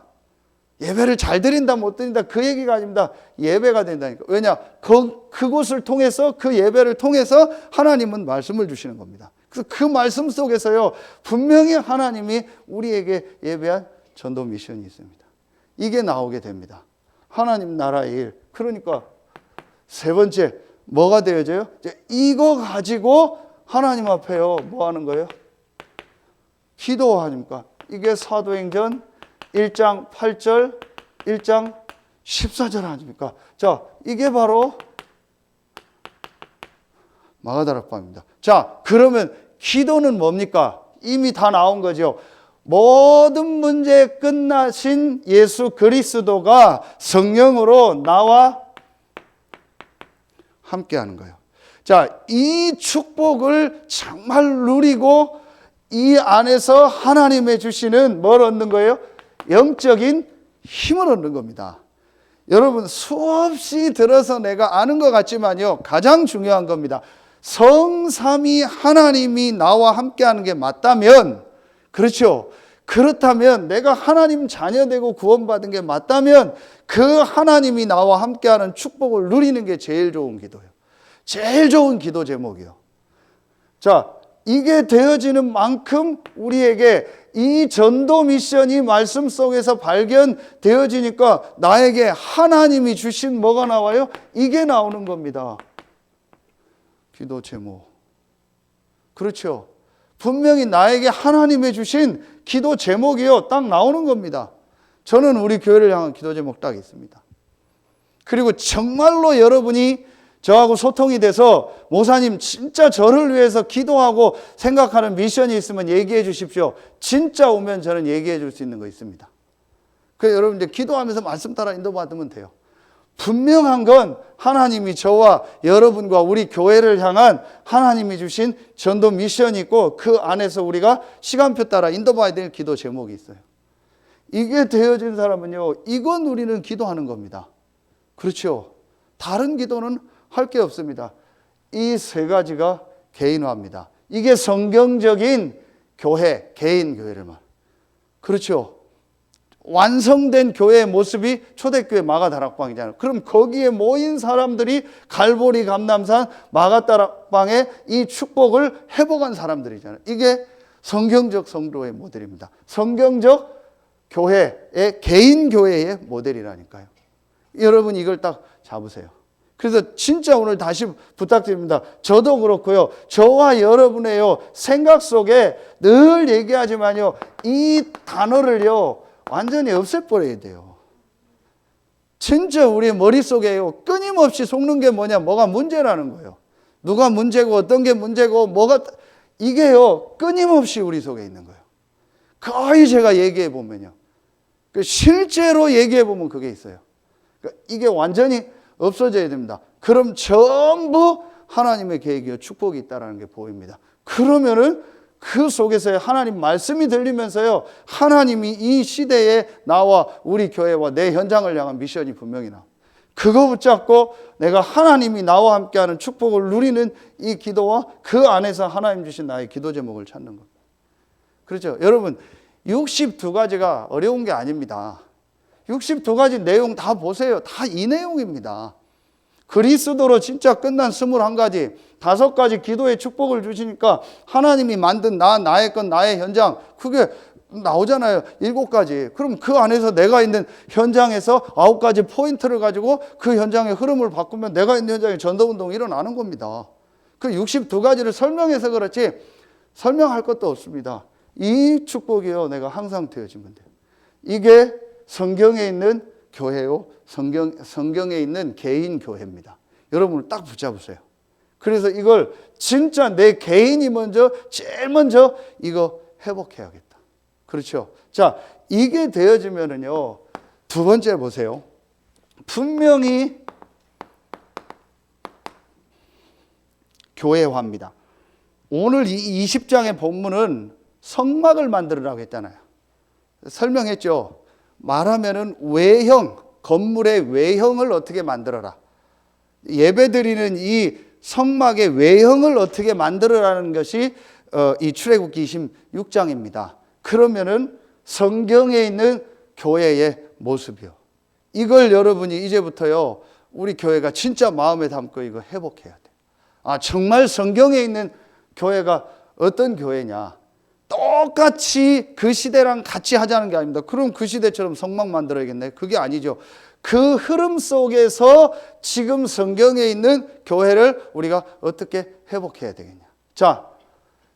Speaker 1: 예배를 잘 드린다 못 드린다 그 얘기가 아닙니다. 예배가 된다니까. 왜냐? 그곳을 통해서, 그 예배를 통해서 하나님은 말씀을 주시는 겁니다. 그래서 그 말씀 속에서요, 분명히 하나님이 우리에게 예배한 전도 미션이 있습니다. 이게 나오게 됩니다. 하나님 나라의 일. 그러니까 세 번째 뭐가 되어져요? 이거 가지고 하나님 앞에요, 뭐 하는 거예요? 기도하니까. 이게 사도행전 1장 8절, 1장 14절 아닙니까? 자, 이게 바로 마가다락방입니다. 자, 그러면 기도는 뭡니까? 이미 다 나온 거죠. 모든 문제 끝나신 예수 그리스도가 성령으로 나와 함께 하는 거예요. 자, 이 축복을 정말 누리고 이 안에서 하나님의 주시는 뭘 얻는 거예요? 영적인 힘을 얻는 겁니다. 여러분, 수없이 들어서 내가 아는 것 같지만요, 가장 중요한 겁니다. 성삼위 하나님이 나와 함께하는 게 맞다면, 그렇죠? 그렇다면 내가 하나님 자녀되고 구원받은 게 맞다면 그 하나님이 나와 함께하는 축복을 누리는 게 제일 좋은 기도예요. 제일 좋은 기도 제목이요. 자, 이게 되어지는 만큼 우리에게 이 전도 미션이 말씀 속에서 발견되어지니까 나에게 하나님이 주신 뭐가 나와요? 이게 나오는 겁니다. 기도 제목. 그렇죠. 분명히 나에게 하나님이 주신 기도 제목이요, 딱 나오는 겁니다. 저는 우리 교회를 향한 기도 제목 딱 있습니다. 그리고 정말로 여러분이 저하고 소통이 돼서 목사님 진짜 저를 위해서 기도하고 생각하는 미션이 있으면 얘기해 주십시오. 진짜 오면 저는 얘기해 줄 수 있는 거 있습니다. 그래서 여러분 이제 기도하면서 말씀 따라 인도받으면 돼요. 분명한 건 하나님이 저와 여러분과 우리 교회를 향한 하나님이 주신 전도 미션이 있고 그 안에서 우리가 시간표 따라 인도받아야 될 기도 제목이 있어요. 이게 되어진 사람은요, 이거 누리는 기도하는 겁니다. 그렇죠? 다른 기도는 할 게 없습니다. 이 세 가지가 개인화입니다. 이게 성경적인 교회, 개인 교회를 말. 그렇죠? 완성된 교회의 모습이 초대교회 마가다락방이잖아요. 그럼 거기에 모인 사람들이 갈보리 감람산 마가다락방의 이 축복을 회복한 사람들이잖아요. 이게 성경적 성도의 모델입니다. 성경적 교회의, 개인 교회의 모델이라니까요. 여러분 이걸 딱 잡으세요. 그래서 진짜 오늘 다시 부탁드립니다. 저도 그렇고요. 저와 여러분의요, 생각 속에 늘 얘기하지만요, 이 단어를요, 완전히 없애버려야 돼요. 진짜 우리 머릿속에요, 끊임없이 속는 게 뭐냐, 뭐가 문제라는 거예요. 누가 문제고 어떤 게 문제고 뭐가, 이게요, 끊임없이 우리 속에 있는 거예요. 거의 제가 얘기해 보면요. 실제로 얘기해 보면 그게 있어요. 이게 완전히 없어져야 됩니다. 그럼 전부 하나님의 계획이요, 축복이 있다는 게 보입니다. 그러면은 그 속에서 하나님 말씀이 들리면서요, 하나님이 이 시대에 나와 우리 교회와 내 현장을 향한 미션이 분명히 나. 그거 붙잡고 내가 하나님이 나와 함께하는 축복을 누리는 이 기도와 그 안에서 하나님 주신 나의 기도 제목을 찾는 겁니다. 그렇죠? 여러분 62가지가 어려운 게 아닙니다. 62가지 내용 다 보세요. 다 이 내용입니다. 그리스도로 진짜 끝난 21가지, 5가지 기도의 축복을 주시니까 하나님이 만든 나의 것, 나의 현장, 그게 나오잖아요. 7가지. 그럼 그 안에서 내가 있는 현장에서 9가지 포인트를 가지고 그 현장의 흐름을 바꾸면 내가 있는 현장에 전도운동이 일어나는 겁니다. 그 62가지를 설명해서 그렇지 설명할 것도 없습니다. 이 축복이요, 내가 항상 되어지면 돼요. 이게 성경에 있는 교회요, 성경에 있는 개인 교회입니다. 여러분을 딱 붙잡으세요. 그래서 이걸 진짜 내 개인이 먼저, 제일 먼저 이거 회복해야겠다. 그렇죠? 자, 이게 되어지면은요, 두 번째 보세요. 분명히 교회화입니다. 오늘 이 20장의 본문은 성막을 만들으라고 했잖아요. 설명했죠. 말하면은 외형, 건물의 외형을 어떻게 만들어라. 예배드리는 이 성막의 외형을 어떻게 만들어라는 것이 이 출애굽기 26장입니다. 그러면은 성경에 있는 교회의 모습이요. 이걸 여러분이 이제부터요, 우리 교회가 진짜 마음에 담고 이거 회복해야 돼요. 아, 정말 성경에 있는 교회가 어떤 교회냐. 똑같이 그 시대랑 같이 하자는 게 아닙니다. 그럼 그 시대처럼 성막 만들어야겠네. 그게 아니죠. 그 흐름 속에서 지금 성경에 있는 교회를 우리가 어떻게 회복해야 되겠냐. 자,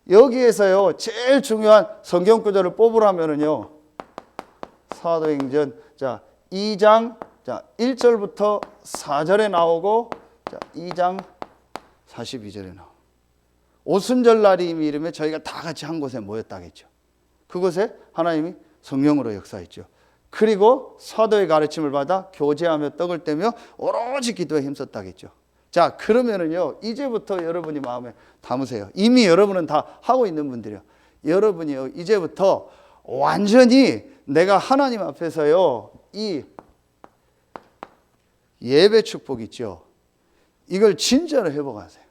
Speaker 1: 여기에서요, 제일 중요한 성경 구절을 뽑으라면은요, 사도행전, 자, 2장, 자, 1절부터 4절에 나오고, 자, 2장 42절에 나오고. 오순절날이 이름에 저희가 다 같이 한 곳에 모였다겠죠. 그곳에 하나님이 성령으로 역사했죠. 그리고 사도의 가르침을 받아 교제하며 떡을 떼며 오로지 기도에 힘썼다겠죠. 자, 그러면은요, 이제부터 여러분이 마음에 담으세요. 이미 여러분은 다 하고 있는 분들이요. 여러분이요, 이제부터 완전히 내가 하나님 앞에서요, 이 예배 축복 있죠. 이걸 진짜로 회복하세요.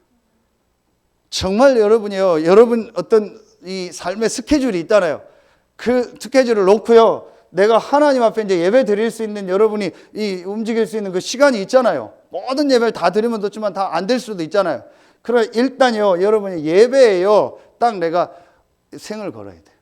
Speaker 1: 정말 여러분이요, 여러분 어떤 이 삶의 스케줄이 있잖아요. 그 스케줄을 놓고요, 내가 하나님 앞에 이제 예배 드릴 수 있는 여러분이 이 움직일 수 있는 그 시간이 있잖아요. 모든 예배를 다 드리면 좋지만 다 안 될 수도 있잖아요. 그러나 일단요, 여러분이 예배에요, 딱 내가 생을 걸어야 돼요.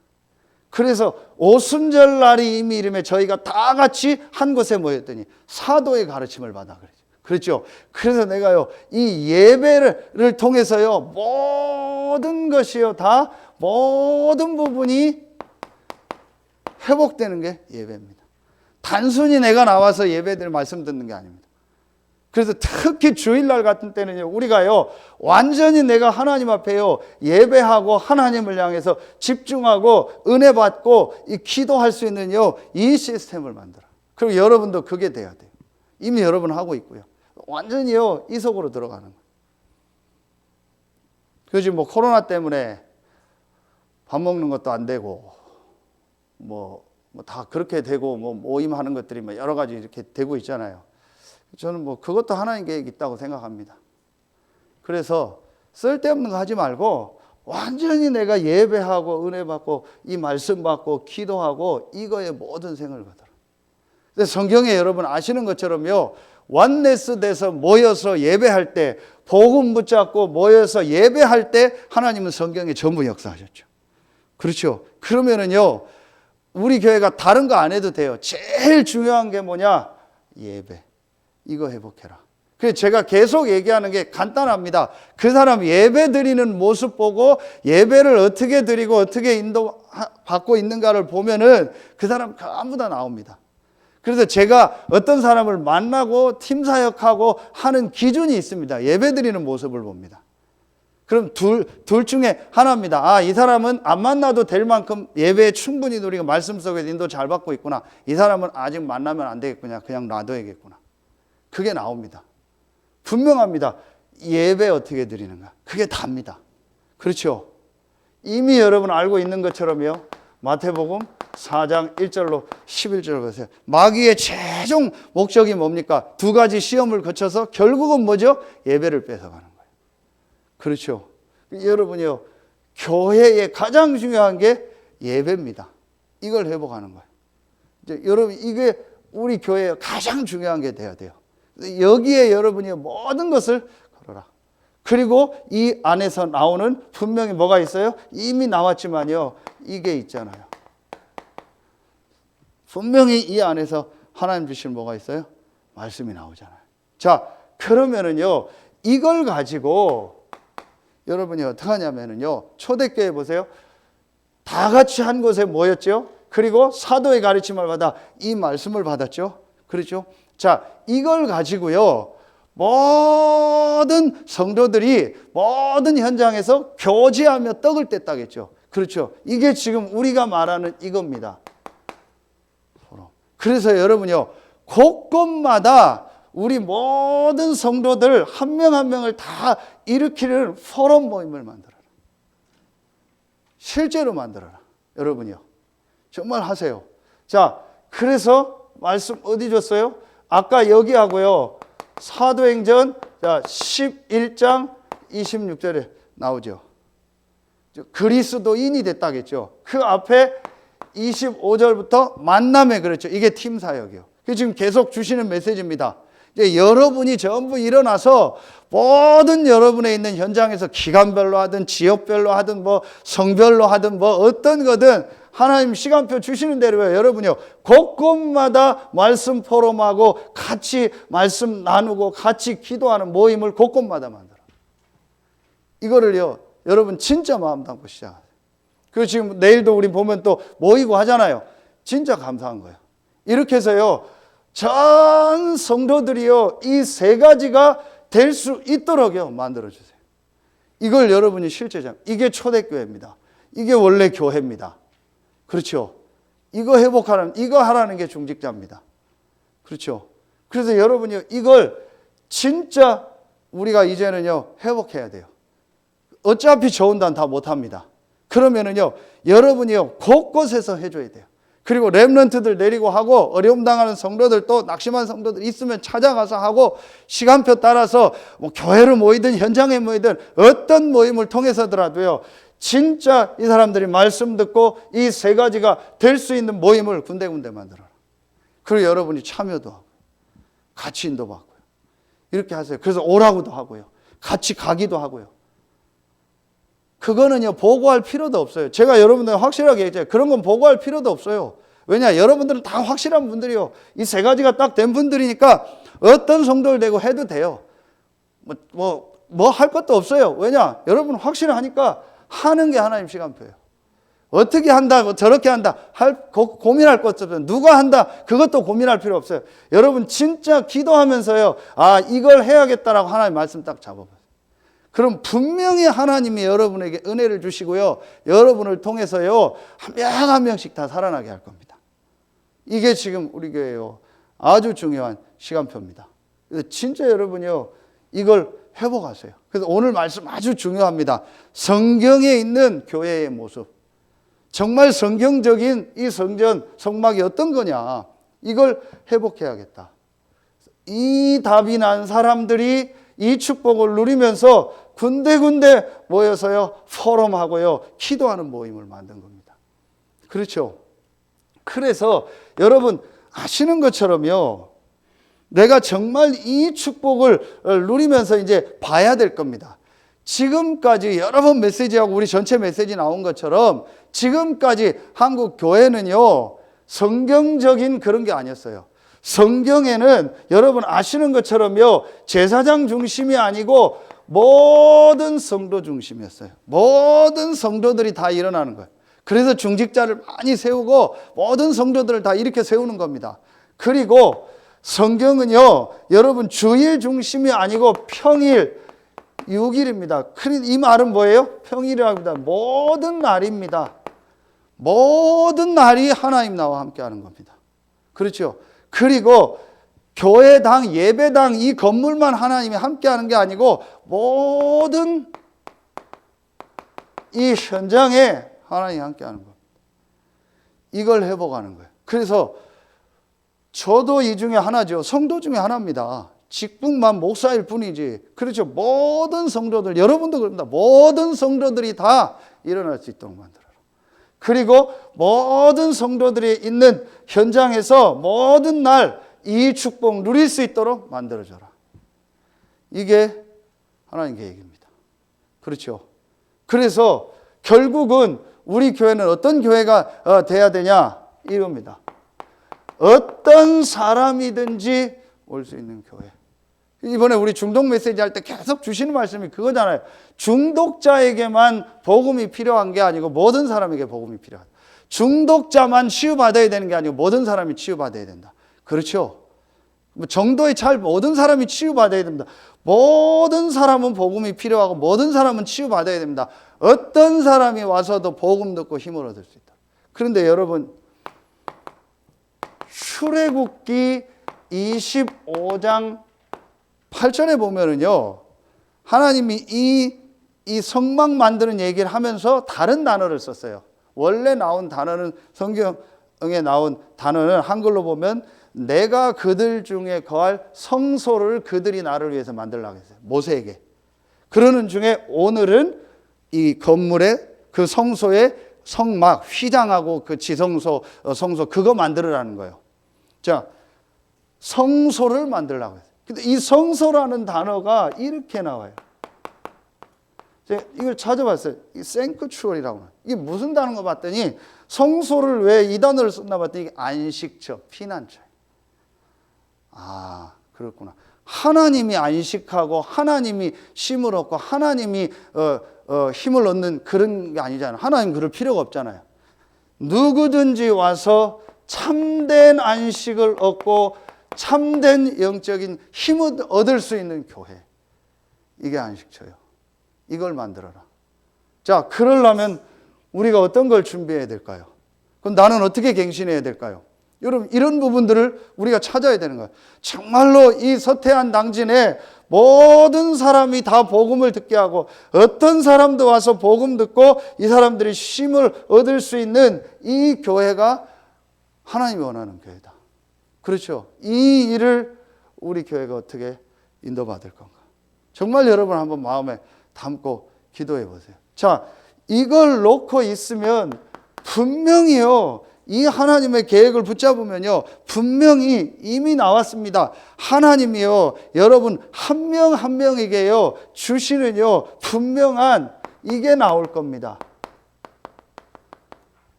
Speaker 1: 그래서 오순절 날이 이미 이름에 저희가 다 같이 한 곳에 모였더니 사도의 가르침을 받아 그러죠. 그렇죠. 그래서 내가요, 이 예배를 통해서요, 모든 것이요, 다 모든 부분이 회복되는 게 예배입니다. 단순히 내가 나와서 예배들 말씀 듣는 게 아닙니다. 그래서 특히 주일날 같은 때는요, 우리가요, 완전히 내가 하나님 앞에요, 예배하고 하나님을 향해서 집중하고 은혜 받고 이 기도할 수 있는요, 이 시스템을 만들어. 그리고 여러분도 그게 돼야 돼요. 이미 여러분 하고 있고요. 완전히요, 이 속으로 들어가는 거예요. 그래서 지금 뭐 코로나 때문에 밥 먹는 것도 안 되고, 뭐 다 그렇게 되고, 뭐 모임하는 것들이 뭐 여러 가지 이렇게 되고 있잖아요. 저는 뭐 그것도 하나님 계획이 있다고 생각합니다. 그래서 쓸데없는 거 하지 말고 완전히 내가 예배하고 은혜 받고 이 말씀 받고 기도하고 이거에 모든 생을 거둬라. 성경에 여러분 아시는 것처럼요, 원네스 돼서 모여서 예배할 때, 복음 붙잡고 모여서 예배할 때 하나님은 성경에 전부 역사하셨죠. 그렇죠. 그러면은요, 우리 교회가 다른 거 안 해도 돼요. 제일 중요한 게 뭐냐? 예배. 이거 회복해라. 그래서 제가 계속 얘기하는 게 간단합니다. 그 사람 예배 드리는 모습 보고 예배를 어떻게 드리고 어떻게 인도받고 있는가를 보면은 그 사람 전부 다 나옵니다. 그래서 제가 어떤 사람을 만나고 팀 사역하고 하는 기준이 있습니다. 예배 드리는 모습을 봅니다. 그럼 둘 중에 하나입니다. 아, 이 사람은 안 만나도 될 만큼 예배에 충분히 누리고 말씀 속에서 인도 잘 받고 있구나. 이 사람은 아직 만나면 안 되겠구나. 그냥 놔둬야겠구나. 그게 나옵니다. 분명합니다. 예배 어떻게 드리는가. 그게 답니다. 그렇죠. 이미 여러분 알고 있는 것처럼요. 마태복음 4장 1절로 11절 보세요. 마귀의 최종 목적이 뭡니까? 두 가지 시험을 거쳐서 결국은 뭐죠? 예배를 뺏어가는 거예요. 그렇죠. 여러분이요, 교회의 가장 중요한 게 예배입니다. 이걸 회복하는 거예요. 이제 여러분, 이게 우리 교회의 가장 중요한 게 돼야 돼요. 여기에 여러분이 모든 것을 걸어라. 그리고 이 안에서 나오는 분명히 뭐가 있어요? 이미 나왔지만요, 이게 있잖아요. 분명히 이 안에서 하나님 주신 뭐가 있어요? 말씀이 나오잖아요. 자, 그러면은요, 이걸 가지고 여러분이 어떻게 하냐면은요, 초대교회 보세요. 다 같이 한 곳에 모였죠. 그리고 사도의 가르침을 받아 이 말씀을 받았죠. 그렇죠? 자, 이걸 가지고요, 모든 성도들이 모든 현장에서 교제하며 떡을 뗐다겠죠. 그렇죠? 이게 지금 우리가 말하는 이겁니다. 그래서 여러분요, 곳곳마다 우리 모든 성도들 한 명 한 명을 다 일으키는 포럼 모임을 만들어라. 실제로 만들어라. 여러분이요. 정말 하세요. 자, 그래서 말씀 어디 줬어요? 아까 여기 하고요. 사도행전 11장 26절에 나오죠. 그리스도인이 됐다겠죠. 그 앞에 25절부터 만남에 그랬죠. 이게 팀 사역이요. 지금 계속 주시는 메시지입니다. 이제 여러분이 전부 일어나서 모든 여러분에 있는 현장에서 기간별로 하든 지역별로 하든 뭐 성별로 하든 뭐 어떤 거든 하나님 시간표 주시는 대로요. 여러분이요. 곳곳마다 말씀 포럼하고 같이 말씀 나누고 같이 기도하는 모임을 곳곳마다 만들어. 이거를요. 여러분 진짜 마음 담고 시작하세요. 그리고 지금 내일도 우리 보면 또 모이고 하잖아요. 진짜 감사한 거예요. 이렇게 해서요. 전 성도들이요. 이 세 가지가 될 수 있도록요. 만들어주세요. 이걸 여러분이 실제장. 이게 초대교회입니다. 이게 원래 교회입니다. 그렇죠. 이거 회복하라는, 이거 하라는 게 중직자입니다. 그렇죠. 그래서 여러분이 이걸 진짜 우리가 이제는요. 회복해야 돼요. 어차피 좋은 단 다 못합니다. 그러면은요, 여러분이요, 곳곳에서 해줘야 돼요. 그리고 렘넌트들 내리고 하고, 어려움 당하는 성도들 또 낙심한 성도들 있으면 찾아가서 하고, 시간표 따라서 뭐 교회로 모이든 현장에 모이든 어떤 모임을 통해서더라도요, 진짜 이 사람들이 말씀 듣고 이 세 가지가 될 수 있는 모임을 군데군데 만들어라. 그리고 여러분이 참여도 하고, 같이 인도받고요. 이렇게 하세요. 그래서 오라고도 하고요. 같이 가기도 하고요. 그거는요, 보고할 필요도 없어요. 제가 여러분들 확실하게 얘기해요. 그런 건 보고할 필요도 없어요. 왜냐, 여러분들은 다 확실한 분들이요. 이 세 가지가 딱 된 분들이니까 어떤 성도를 내고 해도 돼요. 뭐 할 것도 없어요. 왜냐, 여러분 확실하니까 하는 게 하나님 시간표예요. 어떻게 한다, 뭐 저렇게 한다, 고민할 것 없어요. 누가 한다, 그것도 고민할 필요 없어요. 여러분 진짜 기도하면서요, 아, 이걸 해야겠다라고 하나님 말씀 딱 잡아봐요. 그럼 분명히 하나님이 여러분에게 은혜를 주시고요. 여러분을 통해서요. 한 명 한 명씩 다 살아나게 할 겁니다. 이게 지금 우리 교회요. 아주 중요한 시간표입니다. 그래서 진짜 여러분이요. 이걸 회복하세요. 그래서 오늘 말씀 아주 중요합니다. 성경에 있는 교회의 모습. 정말 성경적인 이 성전, 성막이 어떤 거냐. 이걸 회복해야겠다. 이 답이 난 사람들이 이 축복을 누리면서 군데군데 모여서요, 포럼하고요, 기도하는 모임을 만든 겁니다. 그렇죠. 그래서 여러분 아시는 것처럼요, 내가 정말 이 축복을 누리면서 이제 봐야 될 겁니다. 지금까지 여러 번 메시지하고 우리 전체 메시지 나온 것처럼 지금까지 한국 교회는요, 성경적인 그런 게 아니었어요. 성경에는 여러분 아시는 것처럼요, 제사장 중심이 아니고 모든 성도 중심이었어요. 모든 성도들이 다 일어나는 거예요. 그래서 중직자를 많이 세우고 모든 성도들을 다 이렇게 세우는 겁니다. 그리고 성경은요, 여러분 주일 중심이 아니고 평일, 6일입니다. 이 말은 뭐예요? 평일이라고 합니다. 모든 날입니다. 모든 날이 하나님 나와 함께 하는 겁니다. 그렇죠? 그리고 교회당, 예배당 이 건물만 하나님이 함께 하는 게 아니고 모든 이 현장에 하나님이 함께 하는 겁니다. 이걸 회복하는 거예요. 그래서 저도 이 중에 하나죠. 성도 중에 하나입니다. 직분만 목사일 뿐이지. 그렇죠. 모든 성도들, 여러분도 그럽니다. 모든 성도들이 다 일어날 수 있도록 만들어라. 그리고 모든 성도들이 있는 현장에서 모든 날 이 축복 누릴 수 있도록 만들어줘라. 이게 하나님 계획입니다. 그렇죠. 그래서 결국은 우리 교회는 어떤 교회가 돼야 되냐? 이겁니다. 어떤 사람이든지 올 수 있는 교회. 이번에 우리 중독 메시지 할 때 계속 주시는 말씀이 그거잖아요. 중독자에게만 복음이 필요한 게 아니고 모든 사람에게 복음이 필요하다. 중독자만 치유받아야 되는 게 아니고 모든 사람이 치유받아야 된다. 그렇죠. 정도의 차이, 모든 사람이 치유받아야 됩니다. 모든 사람은 복음이 필요하고 모든 사람은 치유받아야 됩니다. 어떤 사람이 와서도 복음 듣고 힘을 얻을 수 있다. 그런데 여러분, 출애굽기 25장 8절에 보면은요, 하나님이 이 성막 만드는 얘기를 하면서 다른 단어를 썼어요. 원래 나온 단어는, 성경에 나온 단어는 한글로 보면 내가 그들 중에 거할 성소를 그들이 나를 위해서 만들라고 했어요. 모세에게. 그러는 중에 오늘은 이 건물의 그 성소의 성막, 휘장하고 그 지성소, 성소 그거 만들으라는 거예요. 자, 성소를 만들라고 했어요. 근데 이 성소라는 단어가 이렇게 나와요. 제가 이걸 찾아봤어요. 이 생크추얼이라고. 이게 무슨 단어인가 봤더니 성소를 왜 이 단어를 썼나 봤더니 이게 안식처, 피난처. 아, 그렇구나. 하나님이 안식하고 하나님이 쉼을 얻고 하나님이 힘을 얻는 그런 게 아니잖아요. 하나님 그럴 필요가 없잖아요. 누구든지 와서 참된 안식을 얻고 참된 영적인 힘을 얻을 수 있는 교회. 이게 안식처예요. 이걸 만들어라. 자, 그러려면 우리가 어떤 걸 준비해야 될까요? 그럼 나는 어떻게 갱신해야 될까요? 여러분, 이런 부분들을 우리가 찾아야 되는 거예요. 정말로 이 서태한 당진에 모든 사람이 다 복음을 듣게 하고 어떤 사람도 와서 복음 듣고 이 사람들이 쉼을 얻을 수 있는 이 교회가 하나님이 원하는 교회다. 그렇죠? 이 일을 우리 교회가 어떻게 인도받을 건가? 정말 여러분 한번 마음에 담고 기도해 보세요. 자, 이걸 놓고 있으면 분명히요, 이 하나님의 계획을 붙잡으면요, 분명히 이미 나왔습니다. 하나님이요, 여러분 한 명 한 명에게요 주시는요 분명한 이게 나올 겁니다.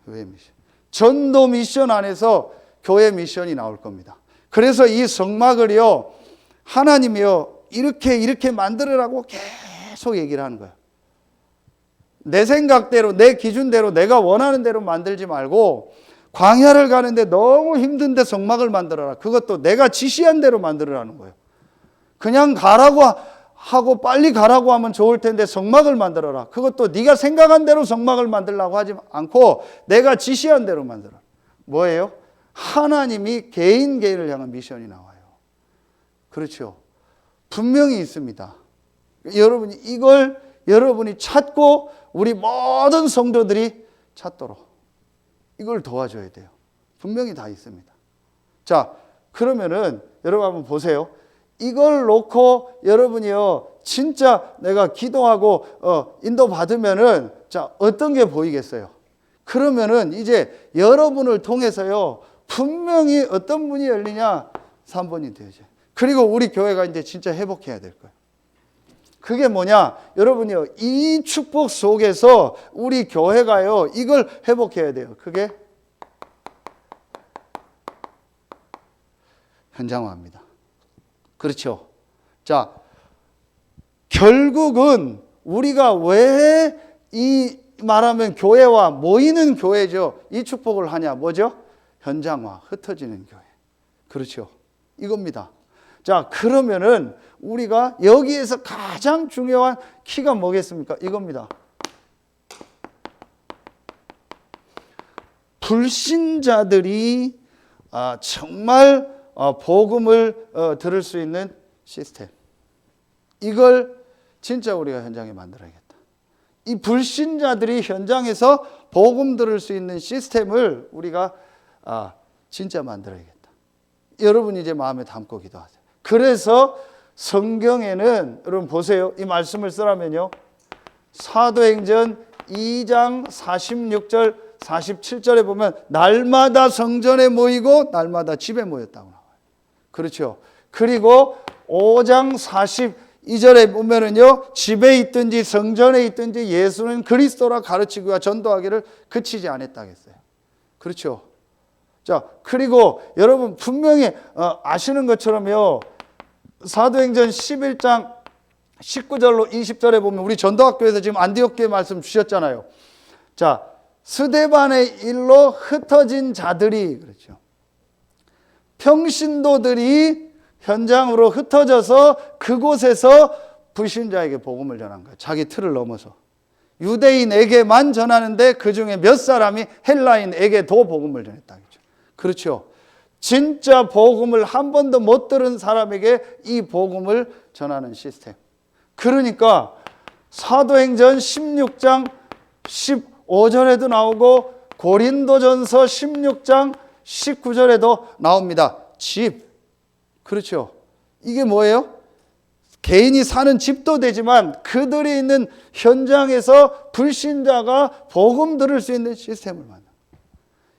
Speaker 1: 교회 미션, 전도 미션 안에서 교회 미션이 나올 겁니다. 그래서 이 성막을요, 하나님이요 이렇게 만들으라고 계속 얘기를 하는 거예요. 내 생각대로, 내 기준대로, 내가 원하는 대로 만들지 말고 광야를 가는데 너무 힘든데 성막을 만들어라. 그것도 내가 지시한 대로 만들으라는 거예요. 그냥 가라고 하고 빨리 가라고 하면 좋을 텐데 성막을 만들어라. 그것도 네가 생각한 대로 성막을 만들라고 하지 않고 내가 지시한 대로 만들어라. 뭐예요? 하나님이 개인을 향한 미션이 나와요. 그렇죠? 분명히 있습니다. 여러분이 이걸 여러분이 찾고 우리 모든 성도들이 찾도록 이걸 도와줘야 돼요. 분명히 다 있습니다. 자, 그러면은 여러분 한번 보세요. 이걸 놓고 여러분이요, 진짜 내가 기도하고 인도 받으면은 자, 어떤 게 보이겠어요? 그러면은 이제 여러분을 통해서요, 분명히 어떤 문이 열리냐? 3번이 되죠. 그리고 우리 교회가 이제 진짜 회복해야 될 거예요. 그게 뭐냐? 여러분이요, 이 축복 속에서 우리 교회가요, 이걸 회복해야 돼요. 그게 현장화입니다. 그렇죠? 자, 결국은 우리가 왜 이 말하면 교회와 모이는 교회죠. 이 축복을 하냐? 뭐죠? 현장화, 흩어지는 교회. 그렇죠? 이겁니다. 자, 그러면은 우리가 여기에서 가장 중요한 키가 뭐겠습니까? 이겁니다. 불신자들이 정말 복음을 들을 수 있는 시스템. 이걸 진짜 우리가 현장에 만들어야겠다. 이 불신자들이 현장에서 복음 들을 수 있는 시스템을 우리가 진짜 만들어야겠다. 여러분 이제 마음에 담고 기도하세요. 그래서 성경에는 여러분 보세요. 이 말씀을 쓰라면요, 사도행전 2장 46절 47절에 보면 날마다 성전에 모이고 날마다 집에 모였다고 나와요. 그렇죠? 그리고 5장 42절에 보면은요, 집에 있든지 성전에 있든지 예수는 그리스도라 가르치기와 전도하기를 그치지 않았다겠어요. 그렇죠? 자, 그리고 여러분 분명히 아시는 것처럼요, 사도행전 11장 19절로 20절에 보면 우리 전도학교에서 지금 안디옥 교회 말씀 주셨잖아요. 자, 스데반의 일로 흩어진 자들이, 그렇죠, 평신도들이 현장으로 흩어져서 그곳에서 불신자에게 복음을 전한 거예요. 자기 틀을 넘어서 유대인에게만 전하는데 그 중에 몇 사람이 헬라인에게도 복음을 전했다. 그렇죠? 진짜 복음을 한 번도 못 들은 사람에게 이 복음을 전하는 시스템. 그러니까 사도행전 16장 15절에도 나오고 고린도전서 16장 19절에도 나옵니다. 집. 그렇죠. 이게 뭐예요? 개인이 사는 집도 되지만 그들이 있는 현장에서 불신자가 복음 들을 수 있는 시스템을 만들어요.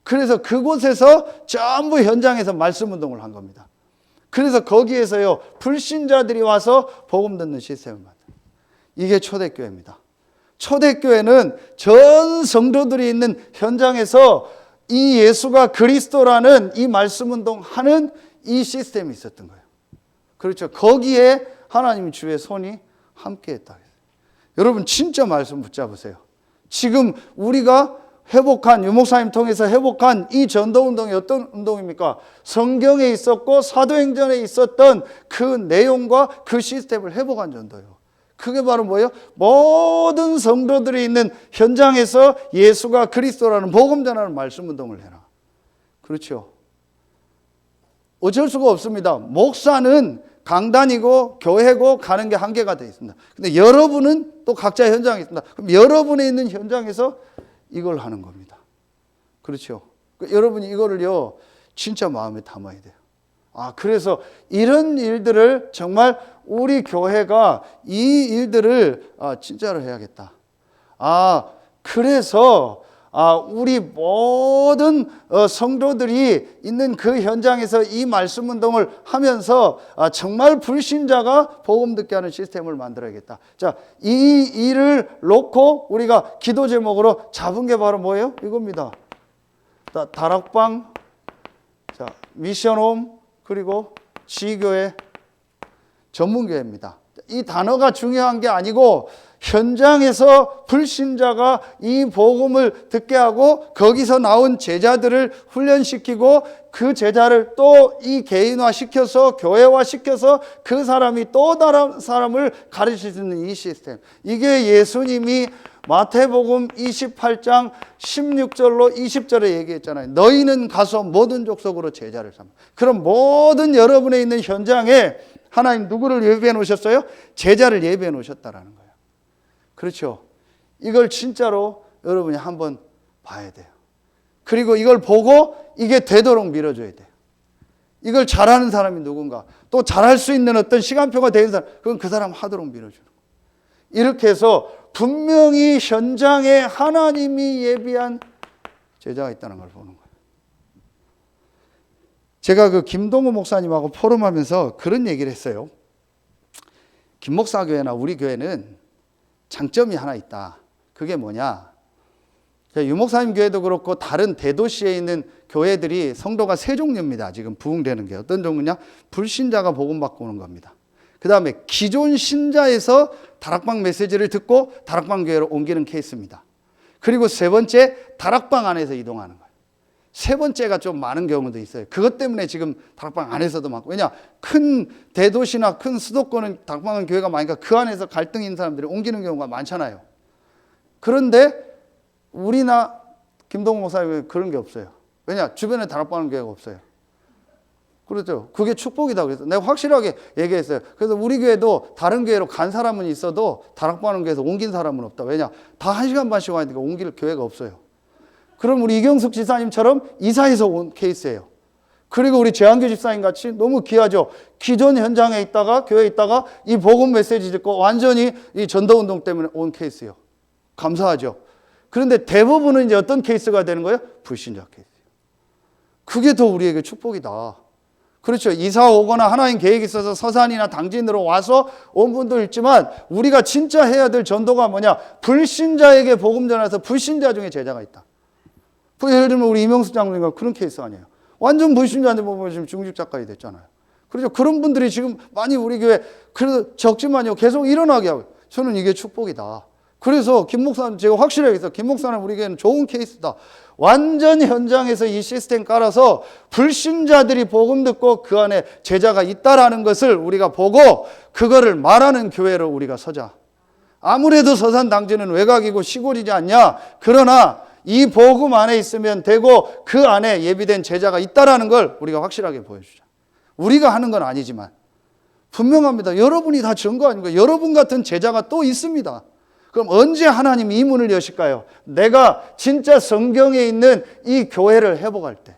Speaker 1: 그래서 그곳에서 전부 현장에서 말씀 운동을 한 겁니다. 그래서 거기에서요 불신자들이 와서 복음 듣는 시스템을 만들어요. 이게 초대교회입니다. 초대교회는 전 성도들이 있는 현장에서 이 예수가 그리스도라는 이 말씀 운동하는 이 시스템이 있었던 거예요. 그렇죠. 거기에 하나님 주의 손이 함께했다. 여러분 진짜 말씀 붙잡으세요. 지금 우리가 회복한 유목사님 통해서 회복한 이 전도운동이 어떤 운동입니까? 성경에 있었고 사도행전에 있었던 그 내용과 그 시스템을 회복한 전도예요. 그게 바로 뭐예요? 모든 성도들이 있는 현장에서 예수가 그리스도라는 복음 전하는 말씀 운동을 해라. 그렇죠. 어쩔 수가 없습니다. 목사는 강단이고 교회고 가는 게 한계가 되어 있습니다. 근데 여러분은 또 각자 현장에 있습니다. 그럼 여러분이 있는 현장에서 이걸 하는 겁니다. 그렇죠. 여러분이 이거를요 진짜 마음에 담아야 돼요. 그래서 이런 일들을 정말 우리 교회가 이 일들을 진짜로 해야겠다. 그래서 우리 모든 성도들이 있는 그 현장에서 이 말씀 운동을 하면서 정말 불신자가 복음 듣게 하는 시스템을 만들어야겠다. 자, 이 일을 놓고 우리가 기도 제목으로 잡은 게 바로 뭐예요? 이겁니다. 다락방, 자, 미션홈, 그리고 지교회, 전문교회입니다. 이 단어가 중요한 게 아니고 현장에서 불신자가 이 복음을 듣게 하고 거기서 나온 제자들을 훈련시키고 그 제자를 또 이 개인화 시켜서 교회화 시켜서 그 사람이 또 다른 사람을 가르칠 수 있는 이 시스템. 이게 예수님이 마태복음 28장 16절로 20절에 얘기했잖아요. 너희는 가서 모든 족속으로 제자를 삼아. 그럼 모든 여러분의 있는 현장에 하나님 누구를 예비해 놓으셨어요? 제자를 예비해 놓으셨다라는 거예요. 그렇죠. 이걸 진짜로 여러분이 한번 봐야 돼요. 그리고 이걸 보고 이게 되도록 밀어줘야 돼요. 이걸 잘하는 사람이 누군가, 또 잘할 수 있는 어떤 시간표가 되는 사람, 그건 그 사람 하도록 밀어주는 거예요. 이렇게 해서 분명히 현장에 하나님이 예비한 제자가 있다는 걸 보는 거예요. 제가 그 김동호 목사님하고 포럼하면서 그런 얘기를 했어요. 김 목사 교회나 우리 교회는 장점이 하나 있다. 그게 뭐냐? 유 목사님 교회도 그렇고 다른 대도시에 있는 교회들이 성도가 세 종류입니다. 지금 부흥되는 게 어떤 종류냐? 불신자가 복음받고 오는 겁니다. 그 다음에 기존 신자에서 다락방 메시지를 듣고 다락방 교회로 옮기는 케이스입니다. 그리고 세 번째, 다락방 안에서 이동하는 거예요. 세 번째가 좀 많은 경우도 있어요. 그것 때문에 지금 다락방 안에서도 많고. 왜냐? 큰 대도시나 큰 수도권은 다락방 교회가 많으니까 그 안에서 갈등이 있는 사람들이 옮기는 경우가 많잖아요. 그런데 우리나 김동호 목사님은 그런 게 없어요. 왜냐? 주변에 다락방 교회가 없어요. 그렇죠. 그게 축복이다 그래서 내가 확실하게 얘기했어요. 그래서 우리 교회도 다른 교회로 간 사람은 있어도 다락방 교회에서 옮긴 사람은 없다. 왜냐? 다 1시간 반씩 와야 되니까 옮길 교회가 없어요. 그럼 우리 이경숙 지사님처럼 이사해서 온 케이스예요. 그리고 우리 재한교 집사님 같이 너무 귀하죠. 기존 현장에 있다가 교회에 있다가 이 복음 메시지 듣고 완전히 이 전도운동 때문에 온 케이스예요. 감사하죠. 그런데 대부분은 이제 어떤 케이스가 되는 거예요? 불신자 케이스. 그게 더 우리에게 축복이다. 그렇죠. 이사 오거나 하나님 계획이 있어서 서산이나 당진으로 와서 온 분도 있지만 우리가 진짜 해야 될 전도가 뭐냐? 불신자에게 복음 전해서 불신자 중에 제자가 있다. 예를 들면 우리 이명숙 장로님과 그런 케이스 아니에요. 완전 불신자인데 보면 지금 중직 작가이 됐잖아요. 그렇죠. 그런 분들이 지금 많이 우리 교회 그래도 적지만요 계속 일어나게 하고 저는 이게 축복이다. 그래서 김 목사님 제가 확실하게 했어요. 김 목사님 우리 교회는 좋은 케이스다. 완전 현장에서 이 시스템 깔아서 불신자들이 복음 듣고 그 안에 제자가 있다라는 것을 우리가 보고 그거를 말하는 교회로 우리가 서자. 아무래도 서산 당진은 외곽이고 시골이지 않냐? 그러나 이 복음 안에 있으면 되고 그 안에 예비된 제자가 있다라는 걸 우리가 확실하게 보여주자. 우리가 하는 건 아니지만 분명합니다. 여러분이 다 증거 아닙니까? 여러분 같은 제자가 또 있습니다. 그럼 언제 하나님이 이 문을 여실까요? 내가 진짜 성경에 있는 이 교회를 회복할 때.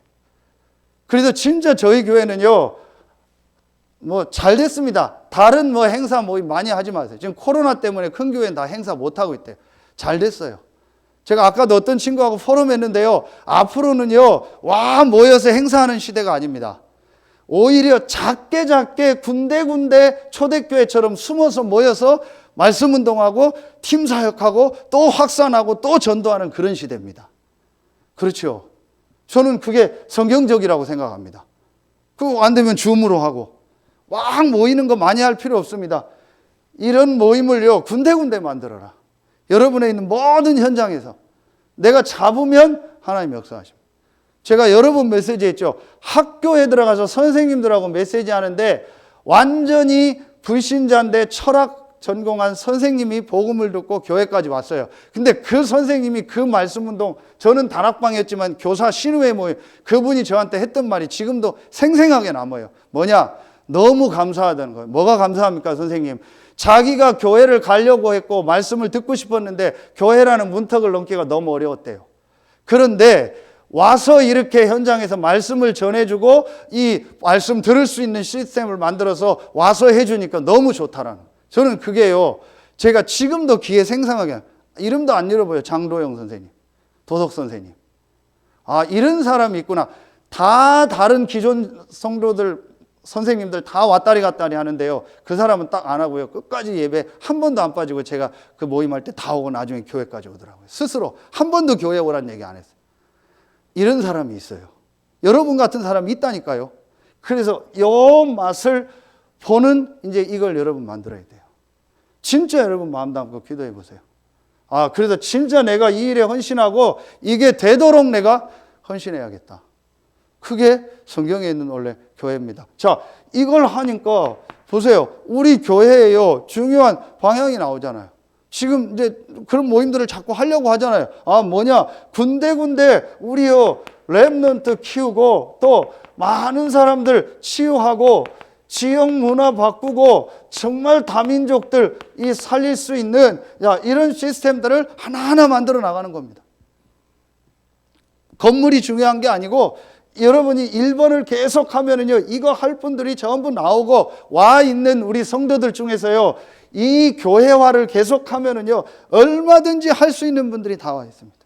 Speaker 1: 그래서 진짜 저희 교회는요, 뭐 잘 됐습니다. 다른 뭐 행사 모임 많이 하지 마세요. 지금 코로나 때문에 큰 교회는 다 행사 못 하고 있대요. 잘 됐어요. 제가 아까도 어떤 친구하고 포럼했는데요. 앞으로는요, 와 모여서 행사하는 시대가 아닙니다. 오히려 작게 군데군데 초대교회처럼 숨어서 모여서 말씀 운동하고 팀 사역하고 또 확산하고 또 전도하는 그런 시대입니다. 그렇죠. 저는 그게 성경적이라고 생각합니다. 그거 안 되면 줌으로 하고 막 모이는 거 많이 할 필요 없습니다. 이런 모임을요 군데군데 만들어라. 여러분에 있는 모든 현장에서 내가 잡으면 하나님 역사하십니다. 제가 여러 번 메시지 했죠. 학교에 들어가서 선생님들하고 메시지 하는데 완전히 불신자인데 철학 전공한 선생님이 복음을 듣고 교회까지 왔어요. 근데 그 선생님이 그 말씀 운동, 저는 다락방이었지만 교사 신우회 모임, 그분이 저한테 했던 말이 지금도 생생하게 남아요. 뭐냐? 너무 감사하다는 거예요. 뭐가 감사합니까, 선생님? 자기가 교회를 가려고 했고 말씀을 듣고 싶었는데 교회라는 문턱을 넘기가 너무 어려웠대요. 그런데 와서 이렇게 현장에서 말씀을 전해주고 이 말씀 들을 수 있는 시스템을 만들어서 와서 해주니까 너무 좋다라는 거예요. 저는 그게요, 제가 지금도 귀에 생생하게, 이름도 안 잃어버려요. 장도영 선생님, 도석 선생님. 아, 이런 사람이 있구나. 다 다른 기존 성도들, 선생님들 다 왔다리 갔다리 하는데요. 그 사람은 딱 안 하고요. 끝까지 예배 한 번도 안 빠지고 제가 그 모임할 때 다 오고 나중에 교회까지 오더라고요. 스스로 한 번도 교회 오라는 얘기 안 했어요. 이런 사람이 있어요. 여러분 같은 사람이 있다니까요. 그래서 요 맛을 보는 이제 이걸 여러분 만들어야 돼요. 진짜 여러분 마음 담고 기도해 보세요. 아, 그래서 진짜 내가 이 일에 헌신하고 이게 되도록 내가 헌신해야겠다. 그게 성경에 있는 원래 교회입니다. 자, 이걸 하니까 보세요. 우리 교회에요, 중요한 방향이 나오잖아요. 지금 이제 그런 모임들을 자꾸 하려고 하잖아요. 아, 뭐냐? 군데군데 우리요, 랩넌트 키우고 또 많은 사람들 치유하고 지역 문화 바꾸고 정말 다민족들 이 살릴 수 있는 이런 시스템들을 하나하나 만들어 나가는 겁니다. 건물이 중요한 게 아니고 여러분이 1번을 계속 하면은요, 이거 할 분들이 전부 나오고 와 있는 우리 성도들 중에서요, 이 교회화를 계속 하면은요, 얼마든지 할 수 있는 분들이 다 와 있습니다.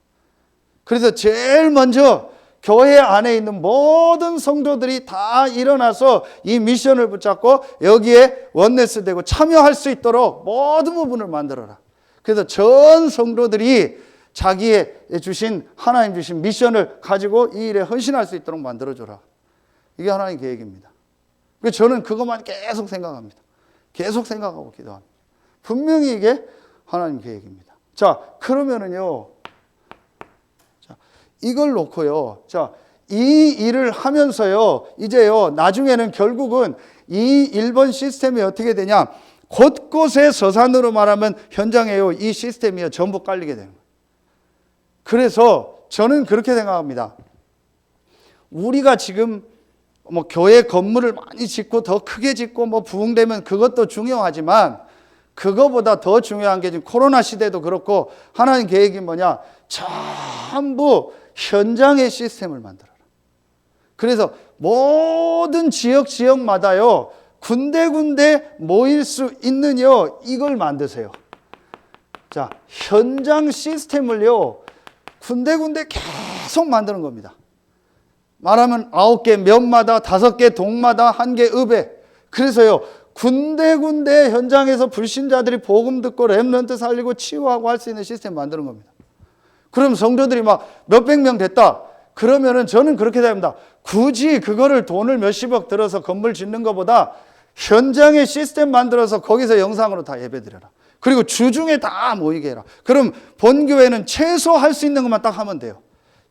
Speaker 1: 그래서 제일 먼저 교회 안에 있는 모든 성도들이 다 일어나서 이 미션을 붙잡고 여기에 원네스 되고 참여할 수 있도록 모든 부분을 만들어라. 그래서 전 성도들이 자기의 주신, 하나님 주신 미션을 가지고 이 일에 헌신할 수 있도록 만들어줘라. 이게 하나님 계획입니다. 그래서 저는 그것만 계속 생각합니다. 계속 생각하고 기도합니다. 분명히 이게 하나님 계획입니다. 자, 그러면은요, 이걸 놓고요, 자, 이 일을 하면서요, 이제요, 나중에는 결국은 이 1번 시스템이 어떻게 되냐, 곳곳에 서산으로 말하면 현장에요, 이 시스템이요, 전부 깔리게 되는 거예요. 그래서 저는 그렇게 생각합니다. 우리가 지금 뭐 교회 건물을 많이 짓고 더 크게 짓고 뭐 부흥되면 그것도 중요하지만 그거보다 더 중요한 게 지금 코로나 시대도 그렇고 하나님 계획이 뭐냐, 전부 현장의 시스템을 만들어라. 그래서 모든 지역마다요, 군데군데 모일 수 있는요, 이걸 만드세요. 자, 현장 시스템을요, 군데군데 계속 만드는 겁니다. 말하면 9개 면마다, 5개 동마다, 1개 읍에. 그래서요, 군데군데 현장에서 불신자들이 복음 듣고 렘넌트 살리고 치유하고 할 수 있는 시스템 만드는 겁니다. 그럼 성도들이 막 몇백 명 됐다. 그러면은 저는 그렇게 됩니다. 굳이 그거를 돈을 몇십억 들어서 건물 짓는 것보다 현장에 시스템 만들어서 거기서 영상으로 다 예배드려라. 그리고 주중에 다 모이게 해라. 그럼 본교회는 최소 할 수 있는 것만 딱 하면 돼요.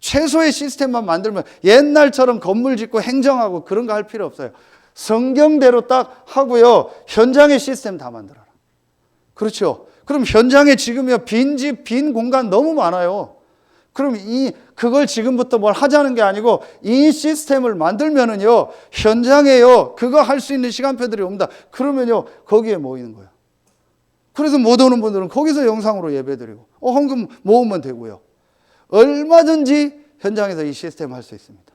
Speaker 1: 최소의 시스템만 만들면 옛날처럼 건물 짓고 행정하고 그런 거 할 필요 없어요. 성경대로 딱 하고요, 현장의 시스템 다 만들어라. 그렇죠. 그럼 현장에 지금요, 빈 집, 빈 공간 너무 많아요. 그럼 그걸 지금부터 뭘 하자는 게 아니고 이 시스템을 만들면은요, 현장에요, 그거 할 수 있는 시간표들이 옵니다. 그러면요, 거기에 모이는 거예요. 그래서 못 오는 분들은 거기서 영상으로 예배드리고, 헌금 모으면 되고요. 얼마든지 현장에서 이 시스템 할 수 있습니다.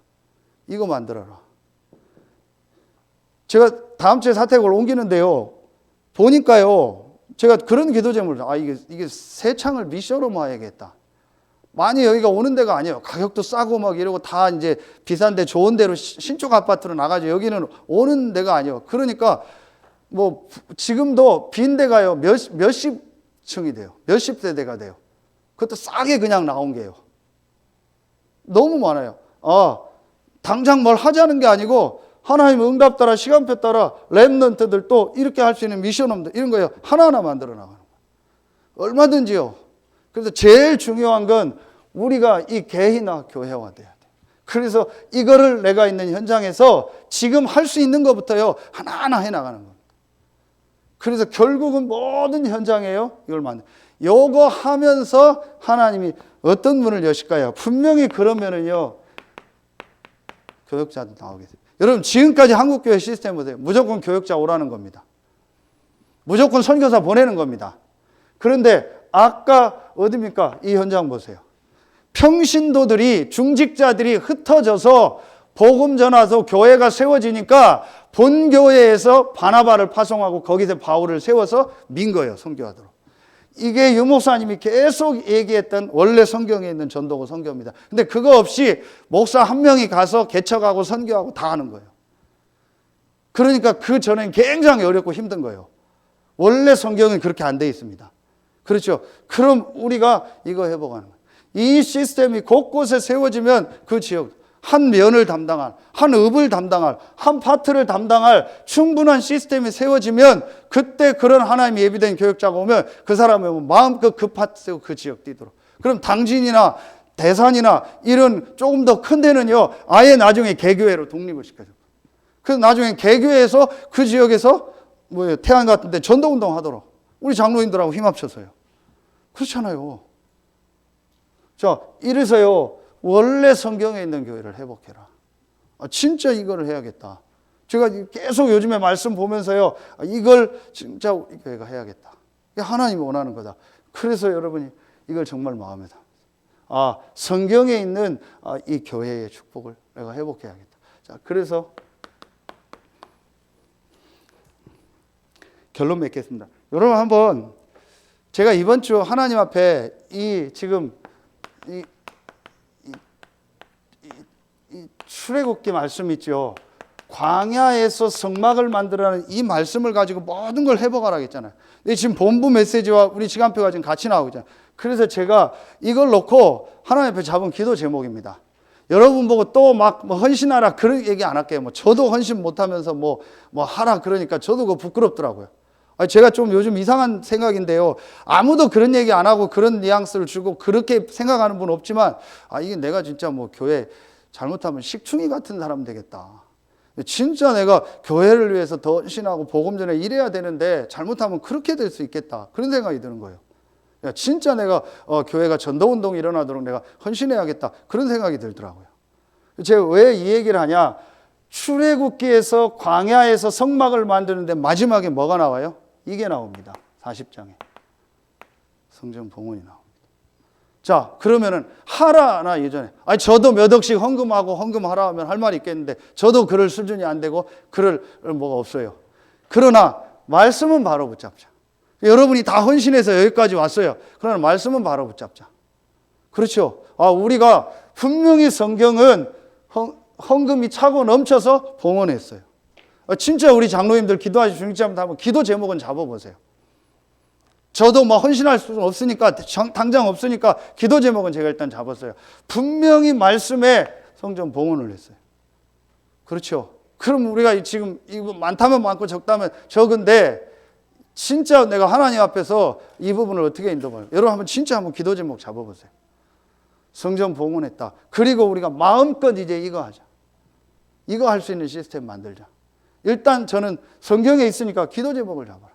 Speaker 1: 이거 만들어라. 제가 다음 주에 사택을 옮기는데요, 보니까요, 제가 그런 기도 제목을, 이게 새 창을 미션으로 모아야겠다. 많이 여기가 오는 데가 아니에요. 가격도 싸고 막 이러고 다 이제 비싼데 좋은 데로 신축 아파트로 나가죠. 여기는 오는 데가 아니에요. 그러니까 뭐 지금도 빈 데가요, 몇십 층이 돼요. 몇십 세대가 돼요. 그것도 싸게 그냥 나온 게요. 너무 많아요. 당장 뭘 하자는 게 아니고 하나님 응답 따라 시간표 따라 랩런트들 또 이렇게 할 수 있는 미션홈들 이런 거요, 하나하나 만들어 나가는 거예요. 얼마든지요. 그래서 제일 중요한 건 우리가 이 개인화 교회화돼야 돼요. 그래서 이거를 내가 있는 현장에서 지금 할 수 있는 것부터요, 하나하나 해나가는 겁니다. 그래서 결국은 모든 현장에요, 이걸 요거 하면서 하나님이 어떤 문을 여실까요? 분명히 그러면은요, 교역자도 나오게 돼요. 여러분, 지금까지 한국교회 시스템 보세요. 무조건 교역자 오라는 겁니다. 무조건 선교사 보내는 겁니다. 그런데 아까 어디입니까? 이 현장 보세요. 평신도들이, 중직자들이 흩어져서 복음 전하서 교회가 세워지니까 본교회에서 바나바를 파송하고 거기서 바울을 세워서 민 거예요, 선교하도록. 이게 유 목사님이 계속 얘기했던 원래 성경에 있는 전도고 선교입니다. 근데 그거 없이 목사 한 명이 가서 개척하고 선교하고 다 하는 거예요. 그러니까 그 전엔 굉장히 어렵고 힘든 거예요. 원래 성경은 그렇게 안 돼 있습니다. 그렇죠? 그럼 우리가 이거 해보가는 거예요. 이 시스템이 곳곳에 세워지면 그 지역, 한 면을 담당할, 한 읍을 담당할, 한 파트를 담당할 충분한 시스템이 세워지면 그때 그런 하나님이 예비된 교역자가 오면 그 사람은 마음껏 그 파트, 그 지역 뛰도록. 그럼 당진이나 대산이나 이런 조금 더 큰 데는요, 아예 나중에 개교회로 독립을 시켜줘요. 그래서 나중에 개교회에서 그 지역에서 태안 같은 데 전도운동 하도록 우리 장로님들하고 힘합쳐서요. 그렇잖아요. 자, 이래서요, 원래 성경에 있는 교회를 회복해라. 진짜 이거를 해야겠다. 제가 계속 요즘에 말씀 보면서요, 이걸 진짜 우리 교회가 해야겠다. 이게 하나님이 원하는 거다. 그래서 여러분이 이걸 정말 마음에 담아. 성경에 있는 이 교회의 축복을 내가 회복해야겠다. 자, 그래서 결론 맺겠습니다. 여러분, 한번 제가 이번 주 하나님 앞에 지금 출애굽기 말씀 있죠. 광야에서 성막을 만들라는 이 말씀을 가지고 모든 걸 회복하라고 했잖아요. 근데 지금 본부 메시지와 우리 시간표가 지금 같이 나오고 있잖아요. 그래서 제가 이걸 놓고 하나님 앞에 잡은 기도 제목입니다. 여러분 보고 또 막 헌신하라 그런 얘기 안 할게요. 저도 헌신 못하면서 뭐 하라 그러니까 저도 그거 부끄럽더라고요. 제가 좀 요즘 이상한 생각인데요. 아무도 그런 얘기 안 하고 그런 뉘앙스를 주고 그렇게 생각하는 분 없지만, 이게 내가 진짜 교회 잘못하면 식충이 같은 사람 되겠다. 진짜 내가 교회를 위해서 더 헌신하고 복음 전에 이래야 되는데 잘못하면 그렇게 될 수 있겠다. 그런 생각이 드는 거예요. 진짜 내가 교회가 전도운동이 일어나도록 내가 헌신해야겠다. 그런 생각이 들더라고요. 제가 왜 이 얘기를 하냐. 출애굽기에서 광야에서 성막을 만드는데 마지막에 뭐가 나와요? 이게 나옵니다. 40장에. 성전 봉헌이 나옵니다. 자, 그러면은 하라나 예전에 저도 몇 억씩 헌금하고 헌금하라 하면 할 말이 있겠는데 저도 그럴 수준이 안 되고 그럴 뭐가 없어요. 그러나 말씀은 바로 붙잡자. 여러분이 다 헌신해서 여기까지 왔어요. 그러나 말씀은 바로 붙잡자. 그렇죠? 우리가 분명히 성경은 헌금이 차고 넘쳐서 봉헌했어요. 진짜 우리 장로님들 기도하시 중직자분들 한번 기도 제목은 잡아보세요. 저도 헌신할 수는 없으니까, 당장 없으니까 기도 제목은 제가 일단 잡았어요. 분명히 말씀에 성전 봉헌을 했어요. 그렇죠? 그럼 우리가 지금 이거 많다면 많고 적다면 적은데 진짜 내가 하나님 앞에서 이 부분을 어떻게 인도해요? 여러분 진짜 한번 기도 제목 잡아보세요. 성전 봉헌했다. 그리고 우리가 마음껏 이제 이거 하자. 이거 할 수 있는 시스템 만들자. 일단 저는 성경에 있으니까 기도 제목을 잡아라.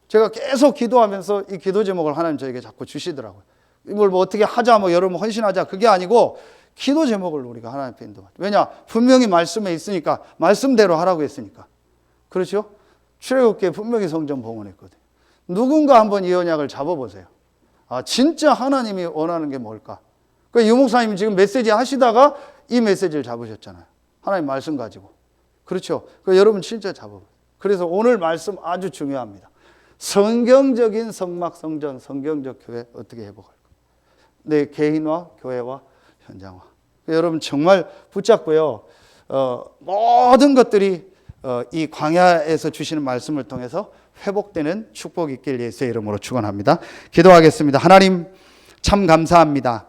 Speaker 1: 제가 계속 기도하면서 이 기도 제목을 하나님 저에게 자꾸 주시더라고요. 이걸 뭐 어떻게 하자, 뭐 여러분 헌신하자, 그게 아니고 기도 제목을 우리가 하나님 앞에 인도하죠. 왜냐? 분명히 말씀에 있으니까, 말씀대로 하라고 했으니까. 그렇죠? 출애굽기에 분명히 성전 봉헌했거든요. 누군가 한번 이 언약을 잡아보세요. 아, 진짜 하나님이 원하는 게 뭘까? 그 유목사님이 지금 메시지 하시다가 이 메시지를 잡으셨잖아요. 하나님 말씀 가지고. 그렇죠? 그 여러분 진짜 잡아보세요. 그래서 오늘 말씀 아주 중요합니다. 성경적인 성막, 성전, 성경적 교회 어떻게 회복할까? 내 개인화, 교회와 현장화. 여러분 정말 붙잡고요. 모든 것들이 이 광야에서 주시는 말씀을 통해서 회복되는 축복이 있길 예수의 이름으로 축원합니다. 기도하겠습니다. 하나님 참 감사합니다.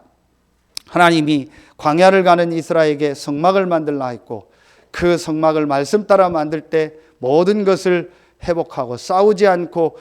Speaker 1: 하나님이 광야를 가는 이스라엘에게 성막을 만들라 했고 그 성막을 말씀 따라 만들 때 모든 것을 회복하고 싸우지 않고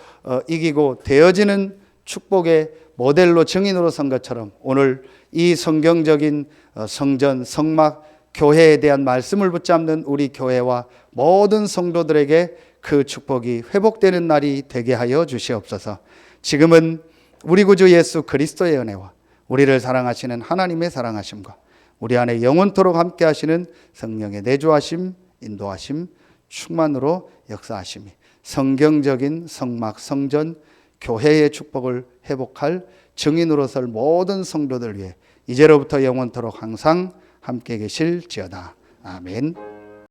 Speaker 1: 이기고 되어지는 축복의 모델로 증인으로 선 것처럼 오늘 이 성경적인 성전, 성막, 교회에 대한 말씀을 붙잡는 우리 교회와 모든 성도들에게 그 축복이 회복되는 날이 되게 하여 주시옵소서. 지금은 우리 구주 예수 그리스도의 은혜와 우리를 사랑하시는 하나님의 사랑하심과 우리 안에 영원토록 함께 하시는 성령의 내주하심, 인도하심, 충만으로 역사하심이 성경적인 성막, 성전, 교회의 축복을 회복할 증인으로 설 모든 성도들 위해 이제로부터 영원토록 항상 함께 계실지어다. 아멘.